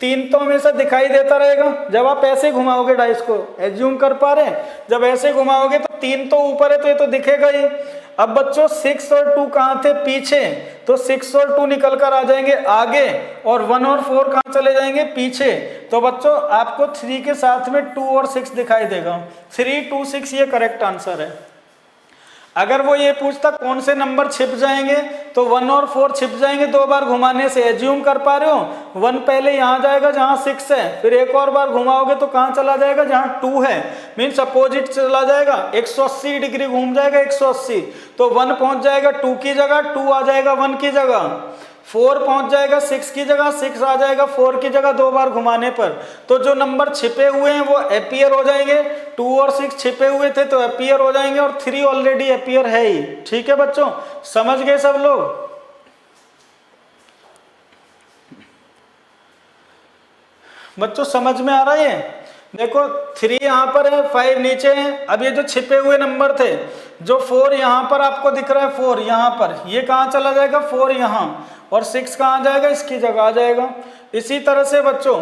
3 तो हमेशा दिखाई देता रहेगा। जब आप ऐसे घुमाओगे डाइस को, एज्यूम कर पा रहे हैं, जब ऐसे घुमाओगे तो 3 तो ऊपर है तो ये तो दिखेगा ही। अब बच्चों 6 और 2 कहाँ थे? पीछे। तो 6 और 2 निकल कर आ जाएंगे आगे और 1 और 4 कहाँ चले जाएंगे? पीछे। तो बच्चों आपको 3 के साथ में 2 और 6 दिखाई देगा। 3, 2, 6 ये करेक्ट आंसर है। अगर वो ये पूछता कौन से नंबर छिप जाएंगे, तो 1 और 4 छिप जाएंगे 2 बार घुमाने से। एज्यूम कर पा रहे हो? 1 पहले यहाँ जाएगा जहाँ 6 है, फिर एक और बार घुमाओगे तो कहाँ चला जाएगा? जहाँ 2 है, मीन्स अपोजिट चला जाएगा, 180 डिग्री घूम जाएगा, 180। तो 1 पहुंच जाएगा 2 की जगह, 2 आ जाएगा 1 की जगह, 4 पहुंच जाएगा 6 की जगह, 6 आ जाएगा 4 की जगह 2 बार घुमाने पर। तो जो नंबर छिपे हुए हैं वो अपीयर हो जाएंगे। 2 और 6 छिपे हुए थे तो अपीयर हो जाएंगे और 3 ऑलरेडी अपीयर है ही। ठीक है बच्चों, समझ गए सब लोग? बच्चों समझ में आ रहा है? देखो 3 यहाँ पर है, 5 नीचे है। अब ये जो छिपे हुए नंबर थे जो 4 यहाँ पर आपको दिख रहा है, 4 यहाँ पर, ये कहाँ चला जाएगा, 4 यहाँ, और 6 कहाँ जाएगा, इसकी जगह आ जाएगा। इसी तरह से बच्चों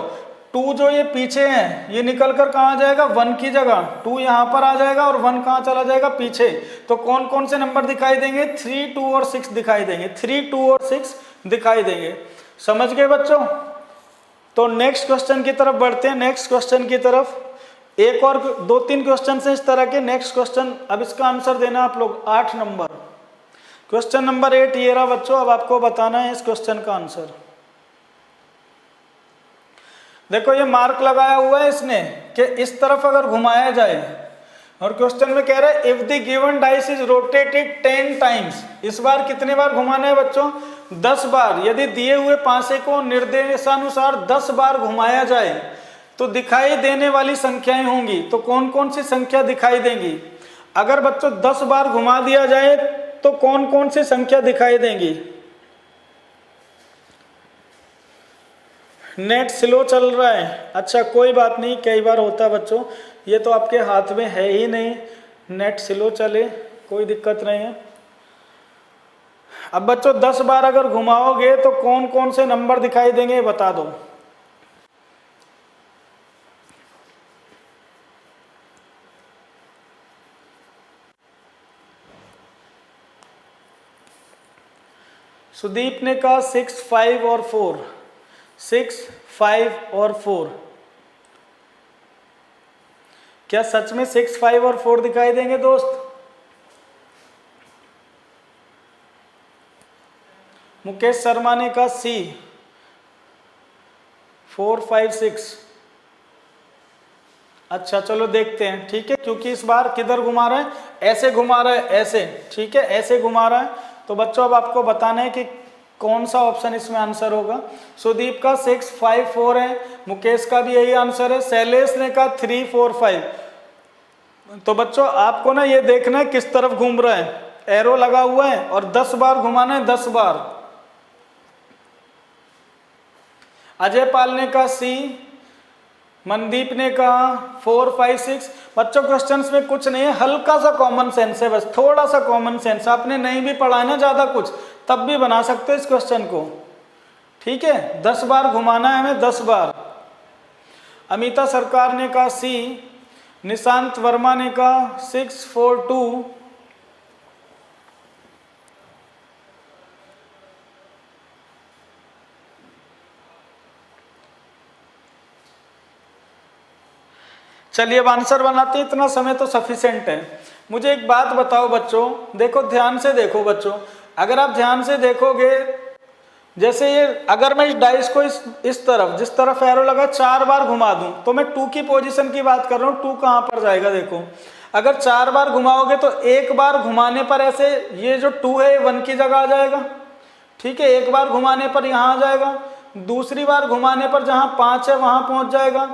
2 जो ये पीछे है, ये निकल कर कहाँ आ जाएगा, 1 की जगह 2 यहाँ पर आ जाएगा, और 1 कहाँ चला जाएगा, पीछे। तो कौन कौन से नंबर दिखाई देंगे, 3, 2 और 6 दिखाई देंगे, 3, 2 और 6 दिखाई देंगे। समझ गए बच्चों? तो नेक्स्ट क्वेश्चन की तरफ बढ़ते हैं, नेक्स्ट क्वेश्चन की तरफ। एक और 2-3 क्वेश्चन है इस तरह के। नेक्स्ट क्वेश्चन, अब इसका आंसर देना आप लोग 8 नंबर। क्वेश्चन नंबर 8 ये रहा बच्चों, अब आपको बताना है इस क्वेश्चन का आंसर। देखो ये मार्क लगाया हुआ है इसने कि इस तरफ अगर घुमाया जाए, और क्वेश्चन में कह रहा है if the given dice is rotated 10 times, इस बार कितने बार घुमाना है बच्चों, 10 बार। यदि दिए हुए पासे को निर्देशानुसार 10 बार घुमाया जाए तो दिखाई देने वाली संख्याएं होंगी। तो कौन कौन सी संख्या दिखाई देंगी? अगर बच्चों 10 बार घुमा दिया जाए तो कौन कौन सी संख्या दिखाई देंगी? नेट स्लो चल रहा है, अच्छा कोई बात नहीं, कई बार होता है बच्चों, ये तो आपके हाथ में है ही नहीं, नेट स्लो चले कोई दिक्कत नहीं है। अब बच्चों 10 बार अगर घुमाओगे तो कौन कौन से नंबर दिखाई देंगे बता दो। सुदीप ने कहा 6, 5 और 4, 6, 5 और 4। क्या सच में 6, 5 और 4 दिखाई देंगे दोस्त? मुकेश शर्मा ने कहा C, 4, 5, 6। अच्छा चलो देखते हैं, ठीक है, क्योंकि इस बार किधर घुमा रहा है, ऐसे घुमा रहा है, ऐसे, ठीक है, ऐसे घुमा रहा है। तो बच्चों अब आपको बताना है कि कौन सा ऑप्शन इसमें आंसर होगा। सुदीप का 6, 5, 4 है, मुकेश का भी यही आंसर है, शैलेश ने कहा 3, 4, 5। तो बच्चों आपको ना ये देखना है किस तरफ घूम रहा है, एरो लगा हुआ है और 10 बार घुमाना है, 10 बार। अजय पाल ने कहा C, मनदीप ने कहा 4, 5, 6। बच्चों क्वेश्चंस में कुछ नहीं है, हल्का सा कॉमन सेंस है, बस थोड़ा सा कॉमन सेंस, आपने नहीं भी पढ़ा है ना ज़्यादा कुछ, तब भी बना सकते हो इस क्वेश्चन को, ठीक है। 10 बार घुमाना है हमें, 10 बार। अमिता सरकार ने कहा C, निशांत वर्मा ने कहा 6, 4, 2। चलिए अब आंसर बनाते हैं, इतना समय तो सफिशिएंट है। मुझे एक बात बताओ बच्चों, देखो ध्यान से देखो बच्चों, अगर आप ध्यान से देखोगे, जैसे ये अगर मैं इस डाइस को इस तरफ, जिस तरफ एरो लगा 4 बार घुमा दूं, तो मैं 2 की पोजीशन की बात कर रहा हूँ, 2 कहाँ पर जाएगा देखो। अगर 4 बार घुमाओगे तो एक बार घुमाने पर ऐसे ये जो 2 है 1 की जगह आ जाएगा, ठीक है, एक बार घुमाने पर यहाँ आ जाएगा, दूसरी बार घुमाने पर जहाँ 5 है वहाँ पहुँच जाएगा,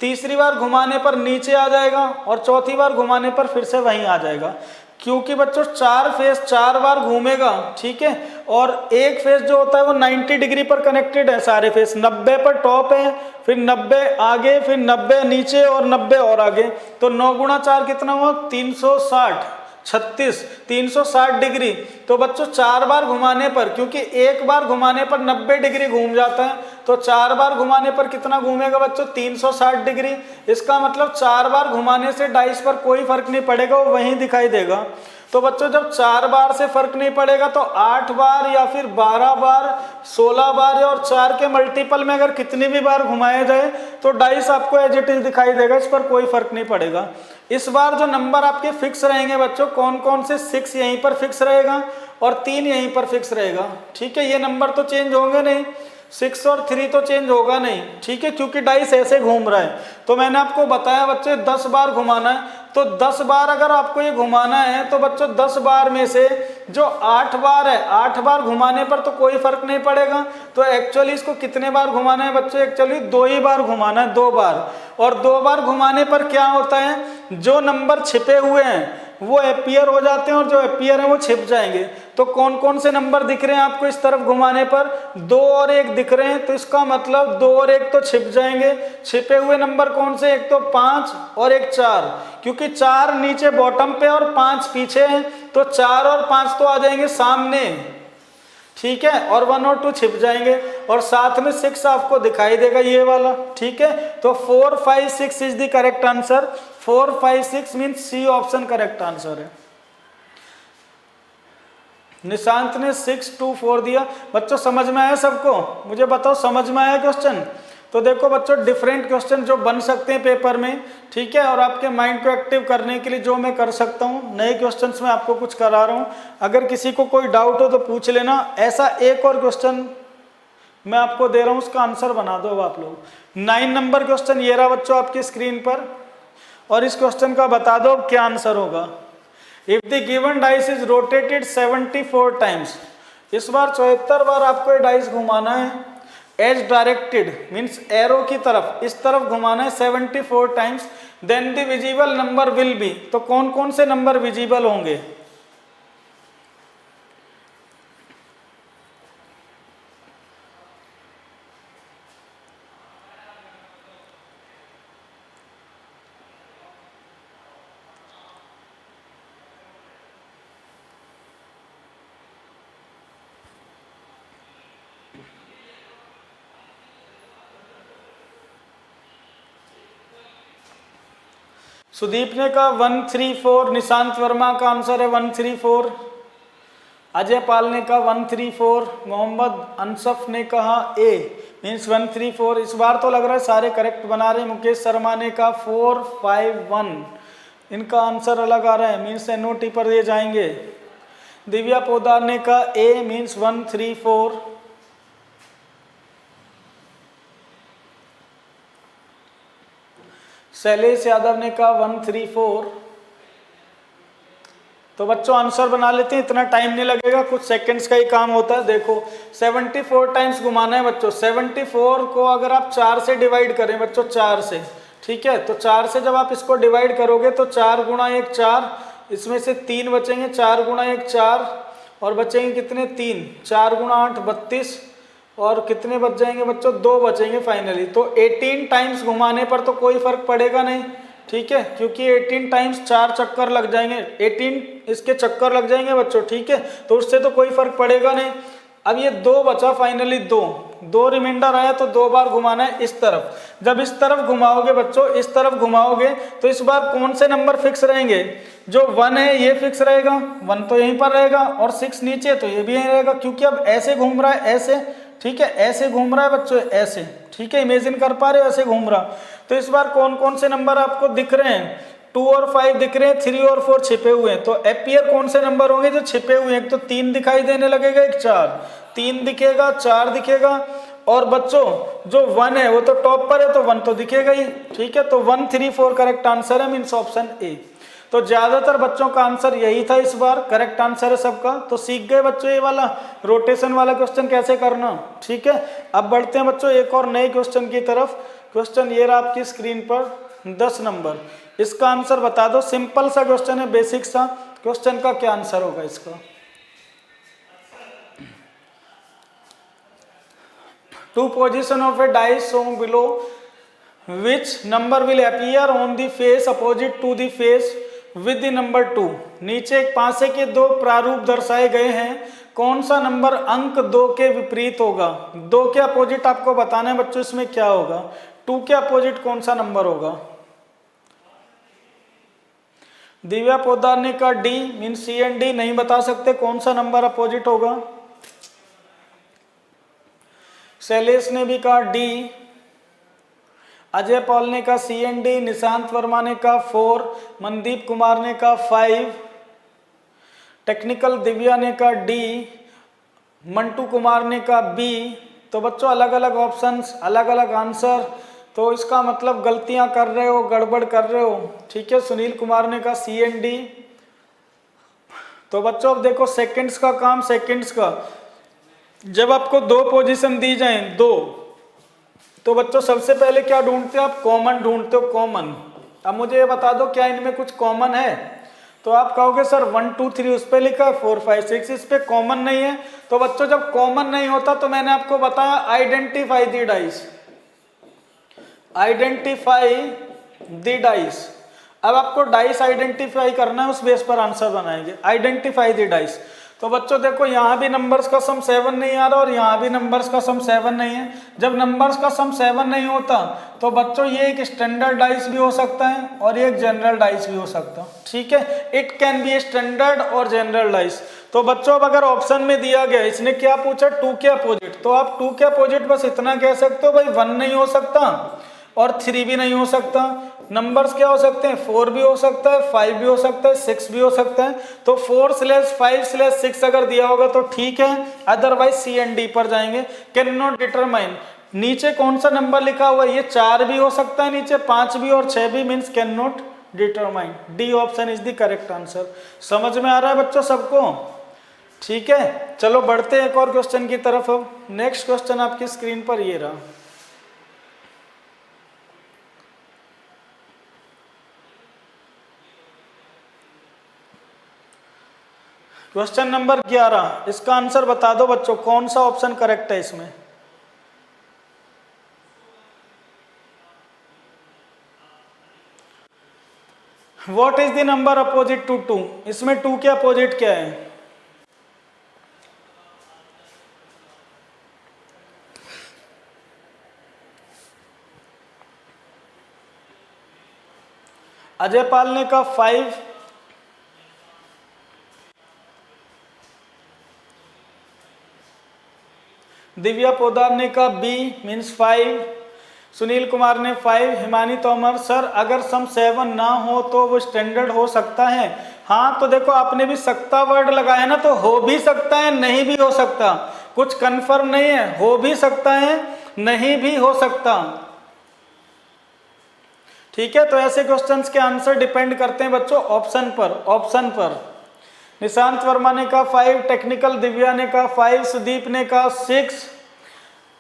तीसरी बार घुमाने पर नीचे आ जाएगा, और चौथी बार घुमाने पर फिर से वहीं आ जाएगा। क्योंकि बच्चों 4 फेस 4 बार घूमेगा, ठीक है, और एक फेस जो होता है वो 90 डिग्री पर कनेक्टेड है, सारे फेस 90 पर टॉप है, फिर 90 आगे, फिर 90 नीचे और 90 और आगे। तो 9 गुणा 4 कितना हुआ, 360, 36, 360 डिग्री। तो बच्चों 4 बार घुमाने पर, क्योंकि एक बार घुमाने पर 90 डिग्री घूम जाता है, तो 4 बार घुमाने पर कितना घूमेगा बच्चों, 360 डिग्री। इसका मतलब 4 बार घुमाने से डाइस पर कोई फर्क नहीं पड़ेगा, वो वहीं दिखाई देगा। तो बच्चों जब 4 बार से फर्क नहीं पड़ेगा तो 8 बार या फिर 12 बार, 16 बार, और 4 के मल्टीपल में अगर कितनी भी बार घुमाया जाए तो डाइस आपको एज इट इज दिखाई देगा, इस पर कोई फर्क नहीं पड़ेगा। इस बार जो नंबर आपके फिक्स रहेंगे बच्चों, कौन कौन से, 6 यहीं पर फिक्स रहेगा और 3 यहीं पर फिक्स रहेगा, ठीक है। ये नंबर तो चेंज होंगे नहीं, 6 और 3 तो चेंज होगा नहीं, ठीक है, क्योंकि डाइस ऐसे घूम रहा है। तो मैंने आपको बताया बच्चे 10 बार घुमाना है, तो 10 बार अगर आपको ये घुमाना है तो बच्चों 10 बार में से जो 8 बार है, 8 बार घुमाने पर तो कोई फर्क नहीं पड़ेगा। तो एक्चुअली इसको कितने बार घुमाना है बच्चों, एक्चुअली 2 ही बार घुमाना है, 2 बार। और 2 बार घुमाने पर क्या होता है, जो नंबर छिपे हुए हैं, वो अपीयर हो जाते हैं और जो अपीयर है वो छिप जाएंगे। तो कौन कौन से नंबर दिख रहे हैं आपको इस तरफ घुमाने पर? 2 और 1 दिख रहे हैं, तो इसका मतलब 2 और 1 तो छिप जाएंगे। छिपे हुए नंबर कौन से? एक तो 5 और एक 4, क्योंकि 4 नीचे बॉटम पे और 5 पीछे है, तो 4 और 5 तो आ जाएंगे सामने, ठीक है, और 1 और 2 छिप जाएंगे, और साथ में 6 आपको दिखाई देगा ये वाला, ठीक है। तो 4, 5, 6 is the correct answer. 4, 5, 6 means C option correct answer है। निशांत ने 6, 2, 4 दिया। बच्चों समझ में आया सबको? मुझे बताओ समझ में आया क्वेश्चन? तो देखो बच्चों, डिफरेंट क्वेश्चन जो बन सकते हैं पेपर में, ठीक है, और आपके माइंड को एक्टिव करने के लिए जो मैं कर सकता हूँ, नए क्वेश्चंस में आपको कुछ करा रहा हूँ। अगर किसी को कोई डाउट हो तो पूछ लेना। ऐसा एक और क्वेश्चन मैं आपको दे रहा हूँ, उसका आंसर बना दो आप लोग। 9 नंबर क्वेश्चन ये रहा बच्चों आपकी स्क्रीन पर, और इस क्वेश्चन का बता दो क्या आंसर होगा। If the given dice is rotated 74 times, इस बार 74 बार आपको ये डाइस घुमाना है। एज डायरेक्टेड मीन्स एरो की तरफ, इस तरफ घुमाना है 74 times, then the visible number will be. तो कौन कौन से नंबर विजिबल होंगे? सुदीप ने कहा 134, निशांत वर्मा का आंसर है 134, अजय पाल ने कहा 134, मोहम्मद अनसफ ने कहा ए मीन्स 134। इस बार तो लग रहा है सारे करेक्ट बना रहे हैं। मुकेश शर्मा ने कहा 451, इनका आंसर अलग आ रहा है मीन्स NOT पर ये जाएंगे। दिव्या पोदार ने कहा ए मीन्स 134। शैलेश यादव ने कहा 134। तो बच्चों आंसर बना लेते हैं, इतना टाइम नहीं लगेगा, कुछ सेकंड्स का ही काम होता है। देखो 74 टाइम्स घुमाना है बच्चों। 74 को अगर आप 4 से डिवाइड करें बच्चों, 4 से, ठीक है, तो 4 से जब आप इसको डिवाइड करोगे तो 4 गुणा 1 4, इसमें से 3 बचेंगे, 4 गुणा 1 4, और बचेंगे कितने? 3, 4 गुणा 8 32, और कितने बच जाएंगे बच्चों? 2 बचेंगे फाइनली। तो 18 टाइम्स घुमाने पर तो कोई फर्क पड़ेगा नहीं, ठीक है, क्योंकि 18 टाइम्स 4 चक्कर लग जाएंगे, 18 इसके चक्कर लग जाएंगे बच्चों, ठीक है, तो उससे तो कोई फर्क पड़ेगा नहीं। अब ये 2 बचा फाइनली, 2 रिमाइंडर आया, तो 2 बार घुमाना है इस तरफ। जब इस तरफ घुमाओगे बच्चों, इस तरफ घुमाओगे, तो इस बार कौन से नंबर फिक्स रहेंगे? जो 1 है ये फिक्स रहेगा, 1 तो यहीं पर रहेगा, और 6 नीचे, तो ये भी यहीं रहेगा, क्योंकि अब ऐसे घूम रहा है, ऐसे, ठीक है, ऐसे घूम रहा है बच्चों, ऐसे, ठीक है, इमेजिन कर पा रहे हो, ऐसे घूम रहा। तो इस बार कौन कौन से नंबर आपको दिख रहे हैं? 2 और 5 दिख रहे हैं, 3 और 4 छिपे हुए हैं। तो अपीयर कौन से नंबर होंगे जो छिपे हुए हैं? एक तो 3 दिखाई देने लगेगा, एक 4, 3 दिखेगा, 4 दिखेगा, और बच्चों जो 1 है वो तो टॉप पर है, तो 1 तो दिखेगा ही, ठीक है। तो 134 करेक्ट आंसर है, मीन्स ऑप्शन ए। तो ज्यादातर बच्चों का आंसर यही था इस बार, करेक्ट आंसर है सबका। तो सीख गए बच्चों ये वाला रोटेशन वाला क्वेश्चन कैसे करना, ठीक है। अब बढ़ते हैं बच्चों एक और नए क्वेश्चन की तरफ। क्वेश्चन ये रहा आपकी स्क्रीन पर, 10 नंबर, इसका आंसर बता दो। सिंपल सा क्वेश्चन है, बेसिक सा। क्वेश्चन का क्या आंसर होगा इसका? Two position of a dice shown below, which number will appear on the face opposite to the face with the number 2। नीचे एक पासे के 2 प्रारूप दर्शाए गए हैं, कौन सा नंबर अंक 2 के विपरीत होगा? 2 के अपोजिट आपको बताना है बच्चों, इसमें क्या होगा? 2 के अपोजिट कौन सा नंबर होगा? दिव्या पोदार ने कहा D mean C and D, नहीं बता सकते कौन सा नंबर अपोजिट होगा। शैलेश ने भी कहा डी, अजय पॉल ने कहा C and D, Nishant Verma ने कहा 4, मनदीप कुमार ने कहा 5, टेक्निकल दिव्या ने कहा डी, मंटू कुमार ने कहा बी। तो बच्चों अलग अलग ऑप्शंस, अलग अलग आंसर, तो इसका मतलब गलतियां कर रहे हो, गड़बड़ कर रहे हो, ठीक है। सुनील कुमार ने कहा सी एंड डी। तो बच्चों अब देखो सेकंड्स का काम, सेकंड्स का, जब आपको 2 पोजीशन दी जाए, 2, तो बच्चों सबसे पहले क्या ढूंढते हो आप? कॉमन ढूंढते हो, कॉमन। अब मुझे ये बता दो क्या इनमें कुछ कॉमन है? तो आप कहोगे सर 1 2 3 उस पे लिखा है, 4 5 6 इस पे कॉमन नहीं है। तो बच्चों जब कॉमन नहीं होता तो मैंने आपको बताया identify the dice, identify the dice. अब आपको डाइस आइडेंटिफाई करना है, उस बेस पर आंसर बनाएंगे। Identify the dice. तो बच्चों देखो यहाँ भी नंबर्स का सम 7 नहीं आ रहा और यहाँ भी नंबर्स का सम 7 नहीं है। जब नंबर्स का सम 7 नहीं होता तो बच्चों ये एक स्टैंडर्ड डाइस भी हो सकता है और ये एक जनरल डाइस भी हो सकता है, ठीक है। इट कैन बी स्टैंडर्ड और जनरल डाइस। तो बच्चों अब अगर ऑप्शन में दिया गया, इसने क्या पूछा 2 के अपोजिट, तो आप 2 के अपोजिट बस इतना कह सकते हो भाई 1 नहीं हो सकता और 3 भी नहीं हो सकता। नंबर्स क्या हो सकते हैं, 4 भी हो सकता है, 5 भी हो सकता है, 6 भी हो सकता है। तो 4/5/6 अगर दिया होगा तो ठीक है, अदरवाइज सी एंड डी पर जाएंगे। कैन नॉट डिटरमाइन, नीचे कौन सा नंबर लिखा हुआ है, ये 4 भी हो सकता है नीचे, 5 भी और 6 भी, means can not determine. D option is the correct answer. समझ में आ रहा है बच्चों सबको? ठीक है, चलो बढ़ते हैं एक और क्वेश्चन की तरफ। अब नेक्स्ट क्वेश्चन आपकी स्क्रीन पर ये रहा। क्वेश्चन नंबर 11, इसका आंसर बता दो बच्चों, कौन सा ऑप्शन करेक्ट है इसमें? What is the number opposite to 2? इसमें 2 के अपोजिट क्या है? अजय पाल ने कहा 5, दिव्या पोदार ने कहा बी मीन्स 5, सुनील कुमार ने 5, हिमानी तोमर सर अगर सम 7 ना हो तो वो स्टैंडर्ड हो सकता है। हाँ तो देखो आपने भी सकता वर्ड लगाया ना, तो हो भी सकता है नहीं भी हो सकता, कुछ कंफर्म नहीं है, हो भी सकता है नहीं भी हो सकता, ठीक है। तो ऐसे क्वेश्चंस के आंसर डिपेंड करते हैं बच्चों ऑप्शन पर, ऑप्शन पर। निशांत वर्मा ने कहा 5, टेक्निकल दिव्या ने कहा 5, सुदीप ने कहा 6,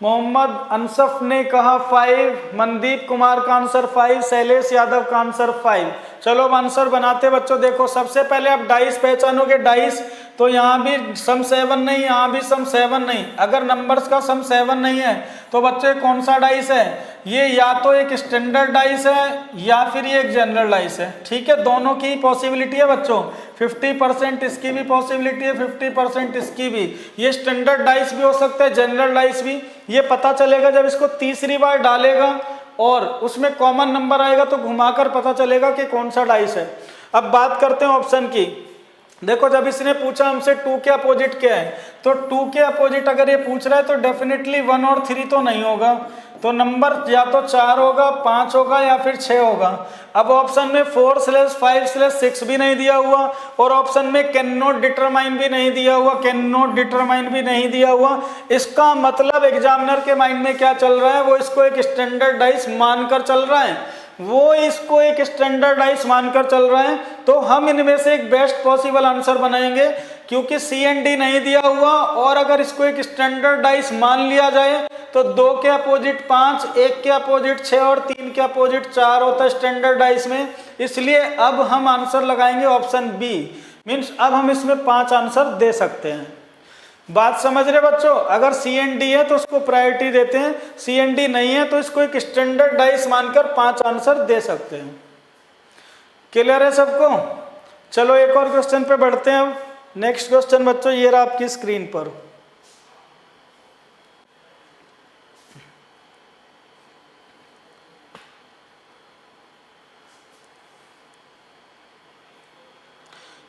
मोहम्मद अनसफ ने कहा 5, मनदीप कुमार का आंसर 5, शैलेश यादव का आंसर 5। चलो अब आंसर बनाते बच्चों। देखो सबसे पहले आप डाइस पहचानोगे, डाइस तो यहाँ भी सम 7 नहीं, यहाँ भी सम 7 नहीं। अगर नंबर्स का सम 7 नहीं है तो बच्चों कौन सा डाइस है, ये या तो एक स्टैंडर्ड डाइस है या फिर ये एक जनरल डाइस है, ठीक है। दोनों की पॉसिबिलिटी है बच्चों, 50% इसकी भी पॉसिबिलिटी है, 50% इसकी भी। ये स्टैंडर्ड डाइस भी हो सकता है, जनरल डाइस भी। ये पता चलेगा जब इसको तीसरी बार डालेगा और उसमें कॉमन नंबर आएगा तो घुमाकर पता चलेगा कि कौन सा डाइस है। अब बात करते हैं ऑप्शन की। देखो जब इसने पूछा हमसे 2 के अपोजिट क्या है, तो 2 के अपोजिट अगर ये पूछ रहा है तो डेफिनेटली 1 और 3 तो नहीं होगा, तो नंबर या तो 4 होगा, 5 होगा या फिर 6 होगा। अब ऑप्शन में 4/5/6 भी नहीं दिया हुआ और ऑप्शन में कैन नॉट डिटरमाइन भी नहीं दिया हुआ, कैन नॉट डिटरमाइन भी नहीं दिया हुआ। इसका मतलब एग्जामिनर के माइंड में क्या चल रहा है, वो इसको एक स्टैंडर्ड डाइस मानकर चल रहा है, वो इसको एक स्टैंडर्ड डाइस मानकर चल रहा है। तो हम इनमें से एक बेस्ट पॉसिबल आंसर बनाएंगे, क्योंकि सी एंड डी नहीं दिया हुआ और अगर इसको एक स्टैंडर्ड डाइस मान लिया जाए तो 2 के अपोजिट 5, 1 के अपोजिट 6 और 3 के अपोजिट 4 होता है स्टैंडर्ड डाइस में। इसलिए अब हम आंसर लगाएंगे ऑप्शन बी, मीन्स अब हम इसमें 5 आंसर दे सकते हैं। बात समझ रहे बच्चों? अगर सी एंड डी है तो उसको प्रायोरिटी देते हैं, सी एंड डी नहीं है तो इसको एक स्टैंडर्ड डाइस मानकर 5 आंसर दे सकते हैं। क्लियर है सबको? चलो एक और क्वेश्चन पे बढ़ते हैं। अब नेक्स्ट क्वेश्चन बच्चों ये रहा आपकी स्क्रीन पर।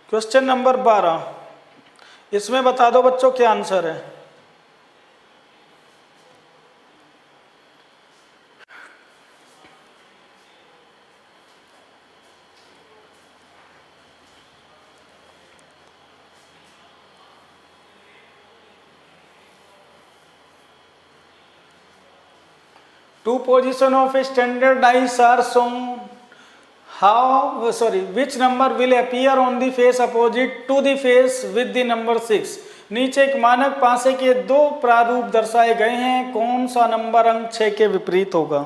क्वेश्चन नंबर 12, इसमें बता दो बच्चों क्या आंसर है। Two position of a standard dice are shown. Which number will appear on the face opposite to the face with the number 6? नीचे एक मानक पासे के 2 प्रारूप दर्शाए गए हैं, कौन सा नंबर अंक 6 के विपरीत होगा?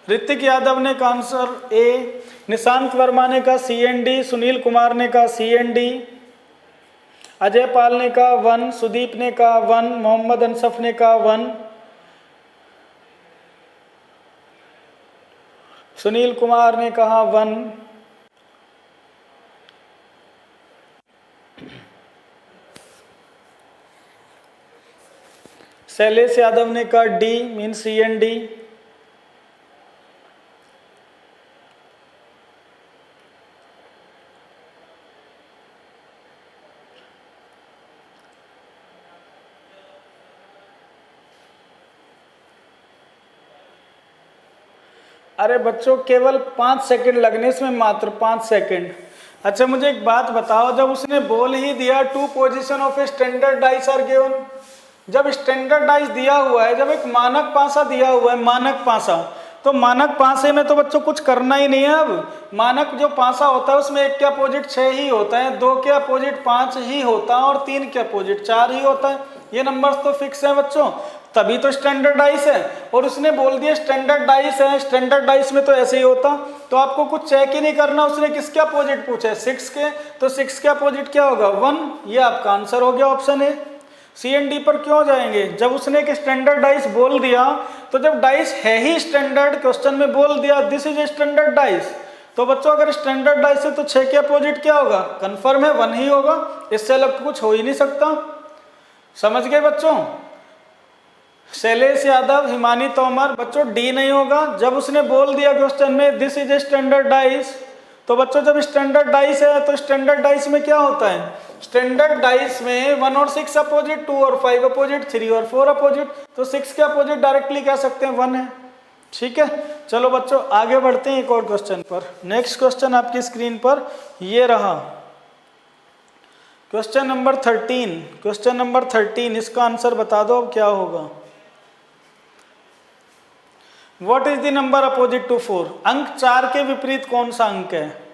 ऋतिक यादव ने कहा आंसर ए, निशांत वर्मा ने कहा CND, सुनील कुमार ने कहा CND, अजय पाल ने कहा 1, सुदीप ने कहा 1, मोहम्मद अनसफ ने कहा 1, सुनील कुमार ने कहा 1, शैलेश यादव ने कहा D मीन CND, अरे बच्चों केवल 5 सेकंड लगने इसमें, मात्र 5 सेकंड। अच्छा मुझे एक बात बताओ, जब उसने बोल ही दिया 2 position of a standard dice are given, जब स्टैंडर्ड डाइस दिया हुआ है, जब एक मानक पासा दिया हुआ है, मानक पासा, तो मानक पासे में तो बच्चों कुछ करना ही नहीं है। अब मानक जो पासा होता है उसमें 1 के अपोजिट 6 ही होता है, 2 के अपोजिट 5 ही होता है और 3 के अपोजिट 4 ही होता है। ये नंबर्स तो फिक्स है बच्चों, तभी तो स्टैंडर्ड डाइस है। और उसने बोल दिया स्टैंडर्ड डाइस है, स्टैंडर्ड डाइस में तो ऐसे ही होता, तो आपको कुछ चेक ही नहीं करना। उसने किसके अपोजिट पूछा है? 6 के, तो 6 के अपोजिट क्या होगा? 1। ये आपका आंसर हो गया ऑप्शन ए। CND पर क्यों जाएंगे? जब उसने एक स्टैंडर्ड डाइस बोल दिया, तो जब डाइस है ही स्टैंडर्ड, क्वेश्चन में बोल दिया this is a standard dice, तो बच्चों अगर स्टैंडर्ड डाइस है तो 6 के अपोजिट क्या होगा? कंफर्म है 1 ही होगा, इससे अलग कुछ हो ही नहीं सकता। समझ गए बच्चों? शैलेश यादव, हिमानी तोमर, बच्चों D नहीं होगा। जब उसने बोल दिया क्वेश्चन में this is a standard dice, तो बच्चों जब स्टैंडर्ड डाइस है तो स्टैंडर्ड डाइस में क्या होता है? स्टैंडर्ड डाइस में 1 और 6 अपोजिट, 2 और 5 अपोजिट, 3 और 4 अपोजिट, तो 6 के अपोजिट डायरेक्टली कह सकते हैं 1 है। ठीक है, चलो बच्चों आगे बढ़ते हैं एक और क्वेश्चन पर। नेक्स्ट क्वेश्चन आपकी स्क्रीन पर ये रहा, क्वेश्चन नंबर 13। क्वेश्चन नंबर 13, इसका आंसर बता दो अब क्या होगा। What is the number opposite to 4? अंक 4 के विपरीत कौन सा अंक है?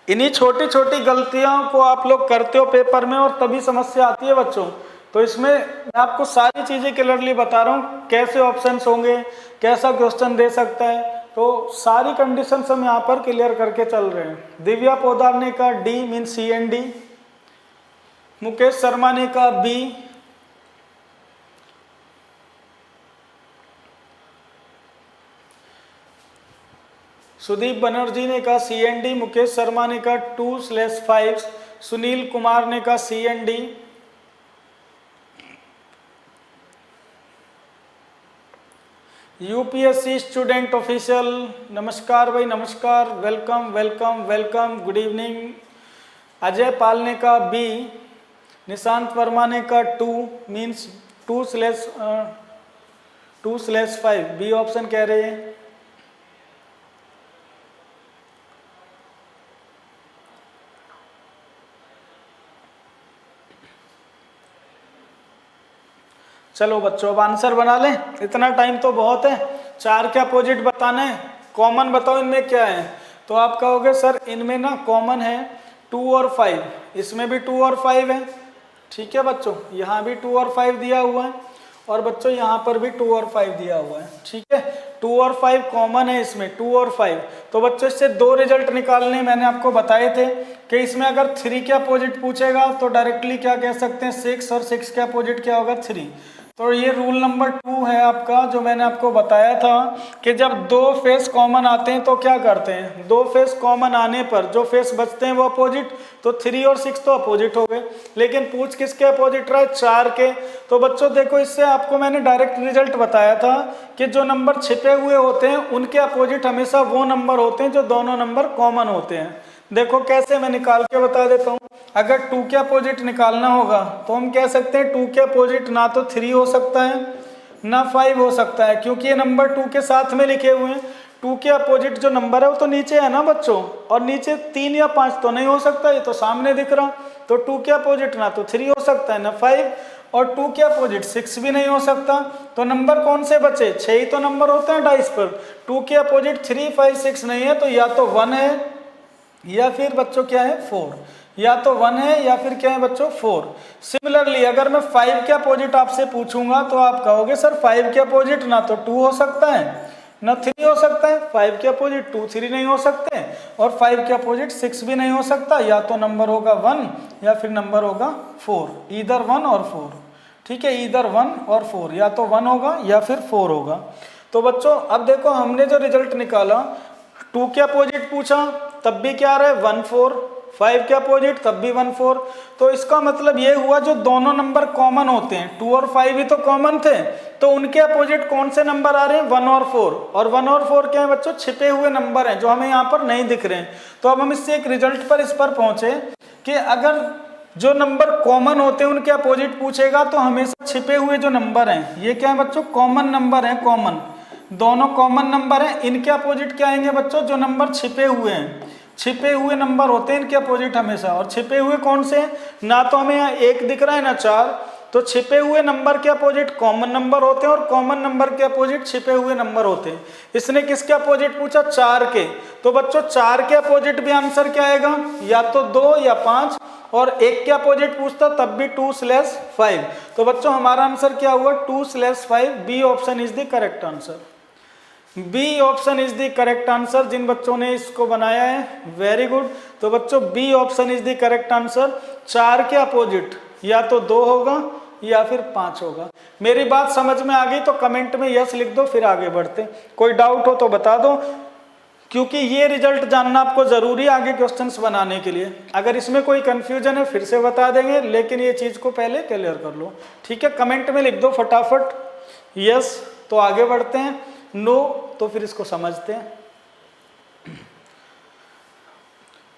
इन्हीं छोटी छोटी गलतियों को आप लोग करते हो पेपर में और तभी समस्या आती है बच्चों। तो इसमें मैं आपको सारी चीजें क्लियरली बता रहा हूँ, कैसे ऑप्शंस होंगे, कैसा क्वेश्चन दे सकता है, तो सारी कंडीशंस हम यहाँ पर क्लियर करके चल रहे हैं। दिव्या पोदार ने कहा D mean CND, Mukesh Sharma ने कहा B, सुदीप बनर्जी ने कहा CND, मुकेश शर्मा ने कहा 2/5, सुनील कुमार ने कहा CND, UPSC स्टूडेंट ऑफिशियल, नमस्कार भाई, नमस्कार, welcome welcome welcome, good evening. Ajay Pal ने कहा B, निशांत वर्मा ने कहा 2 मीन्स 2/5, बी ऑप्शन कह रहे हैं। चलो बच्चों अब आंसर बना लें, इतना टाइम तो बहुत है। 4 के अपोजिट बताना है, कॉमन बताओ इनमें क्या है। तो आप कहोगे सर इनमें ना कॉमन है 2 और 5, इसमें भी 2 और 5 है। ठीक है बच्चों, यहाँ भी 2 और 5 दिया हुआ है और बच्चों यहाँ पर भी 2 और 5 दिया हुआ है। ठीक है, 2 और 5 कॉमन है इसमें, 2 और 5। तो बच्चों इससे 2 रिजल्ट निकालने मैंने आपको बताए थे कि इसमें अगर 3 के अपोजिट पूछेगा तो डायरेक्टली क्या कह सकते हैं 6, और 6 के अपोजिट क्या होगा 3। तो ये रूल नंबर 2 है आपका, जो मैंने आपको बताया था कि जब 2 फेस कॉमन आते हैं तो क्या करते हैं, 2 फेस कॉमन आने पर जो फेस बचते हैं वो अपोजिट, तो 3 और 6 तो अपोजिट हो गए। लेकिन पूछ किसके अपोजिट रहा है? 4 के। तो बच्चों देखो इससे आपको मैंने डायरेक्ट रिजल्ट बताया था कि जो नंबर छिपे हुए होते हैं उनके अपोजिट हमेशा वो नंबर होते हैं जो दोनों नंबर कॉमन होते हैं। देखो कैसे मैं निकाल के बता देता हूँ। अगर 2 के अपोजिट निकालना होगा तो हम कह सकते हैं 2 के अपोजिट ना तो 3 हो सकता है ना 5 हो सकता है, क्योंकि ये नंबर 2 के साथ में लिखे हुए हैं। 2 के अपोजिट जो नंबर है वो तो नीचे है ना बच्चों, और नीचे 3 या 5 तो नहीं हो सकता, ये तो सामने दिख रहा। तो 2 के अपोजिट ना तो 3 हो सकता है ना 5, और 2 के अपोजिट 6 भी नहीं हो सकता। तो नंबर कौन से बचे? 6 ही तो नंबर होते हैं डाइस पर। 2 के अपोजिट 3, 5, 6 नहीं है, तो या तो 1 है या फिर बच्चों क्या है 4। या तो 1 है या फिर क्या है बच्चों 4। सिमिलरली अगर मैं 5 के अपोजिट आपसे पूछूंगा तो आप कहोगे सर 5 के अपोजिट ना तो 2 हो सकता है ना 3 हो सकता है, 5 के अपोजिट 2 3 नहीं हो सकते और 5 के अपोजिट 6 भी नहीं हो सकता, या तो नंबर होगा 1 या फिर नंबर होगा 4, ईदर 1 और 4। ठीक है, ईदर 1 और 4, या तो 1 होगा या फिर 4 होगा। तो बच्चों अब देखो हमने जो रिजल्ट निकाला 2 के अपोजिट पूछा तब भी क्या रहा है 1 4, 5 के अपोजिट तब भी 1 4। तो इसका मतलब ये हुआ जो दोनों नंबर कॉमन होते हैं 2 और 5 ही तो कॉमन थे, तो उनके अपोजिट कौन से नंबर आ रहे हैं 1 और 4। और 1 और 4 क्या है बच्चों छिपे हुए नंबर हैं जो हमें यहाँ पर नहीं दिख रहे हैं। तो अब हम इससे एक रिजल्ट पर इस पर पहुंचे कि अगर जो नंबर कॉमन होते हैं उनके अपोजिट पूछेगा तो हमेशा छिपे हुए जो नंबर हैं ये क्या है बच्चों कॉमन नंबर हैं, कॉमन दोनों कॉमन नंबर हैं, इनके अपोजिट क्या आएंगे बच्चों जो नंबर छिपे हुए हैं, छिपे हुए नंबर होते हैं इनके अपोजिट हमेशा। और छिपे हुए कौन से हैं, ना तो हमें यहाँ 1 दिख रहा है ना 4, तो छिपे हुए नंबर के अपोजिट कॉमन नंबर होते हैं और कॉमन नंबर के अपोजिट छिपे हुए नंबर होते हैं। इसने किसके अपोजिट पूछा 4 के, तो बच्चों 4 के अपोजिट भी आंसर क्या आएगा या तो 2 या 5, और 1 के अपोजिट पूछता तब भी 2/5। तो बच्चों हमारा आंसर क्या हुआ 2/5, B option is the correct answer. B option is the correct answer. जिन बच्चों ने इसको बनाया है वेरी गुड। तो बच्चों B option is the correct answer. 4 के अपोजिट या तो 2 होगा या फिर 5 होगा। मेरी बात समझ में आ गई तो कमेंट में यस लिख दो, फिर आगे बढ़ते। कोई डाउट हो तो बता दो, क्योंकि ये रिजल्ट जानना आपको जरूरी है आगे क्वेश्चंस बनाने के लिए। अगर इसमें कोई कंफ्यूजन है फिर से बता देंगे, लेकिन ये चीज को पहले क्लियर कर लो। ठीक है, कमेंट में लिख दो फटाफट यस तो आगे बढ़ते हैं, नो तो फिर इसको समझते हैं।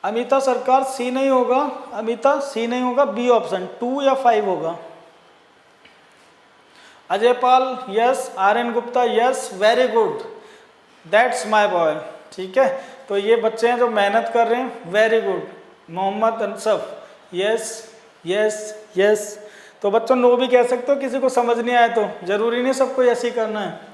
अमिता सरकार सी नहीं होगा, अमिता सी नहीं होगा, बी ऑप्शन 2 या 5 होगा। Ajay Pal yes, R N Gupta yes, very good, that's my boy. ठीक है, तो ये बच्चे हैं जो मेहनत कर रहे हैं, very good. Mohammad Ansaf yes yes yes. तो बच्चों नो भी कह सकते हो, किसी को समझ नहीं आए तो, जरूरी नहीं सबको ऐसे ही करना है।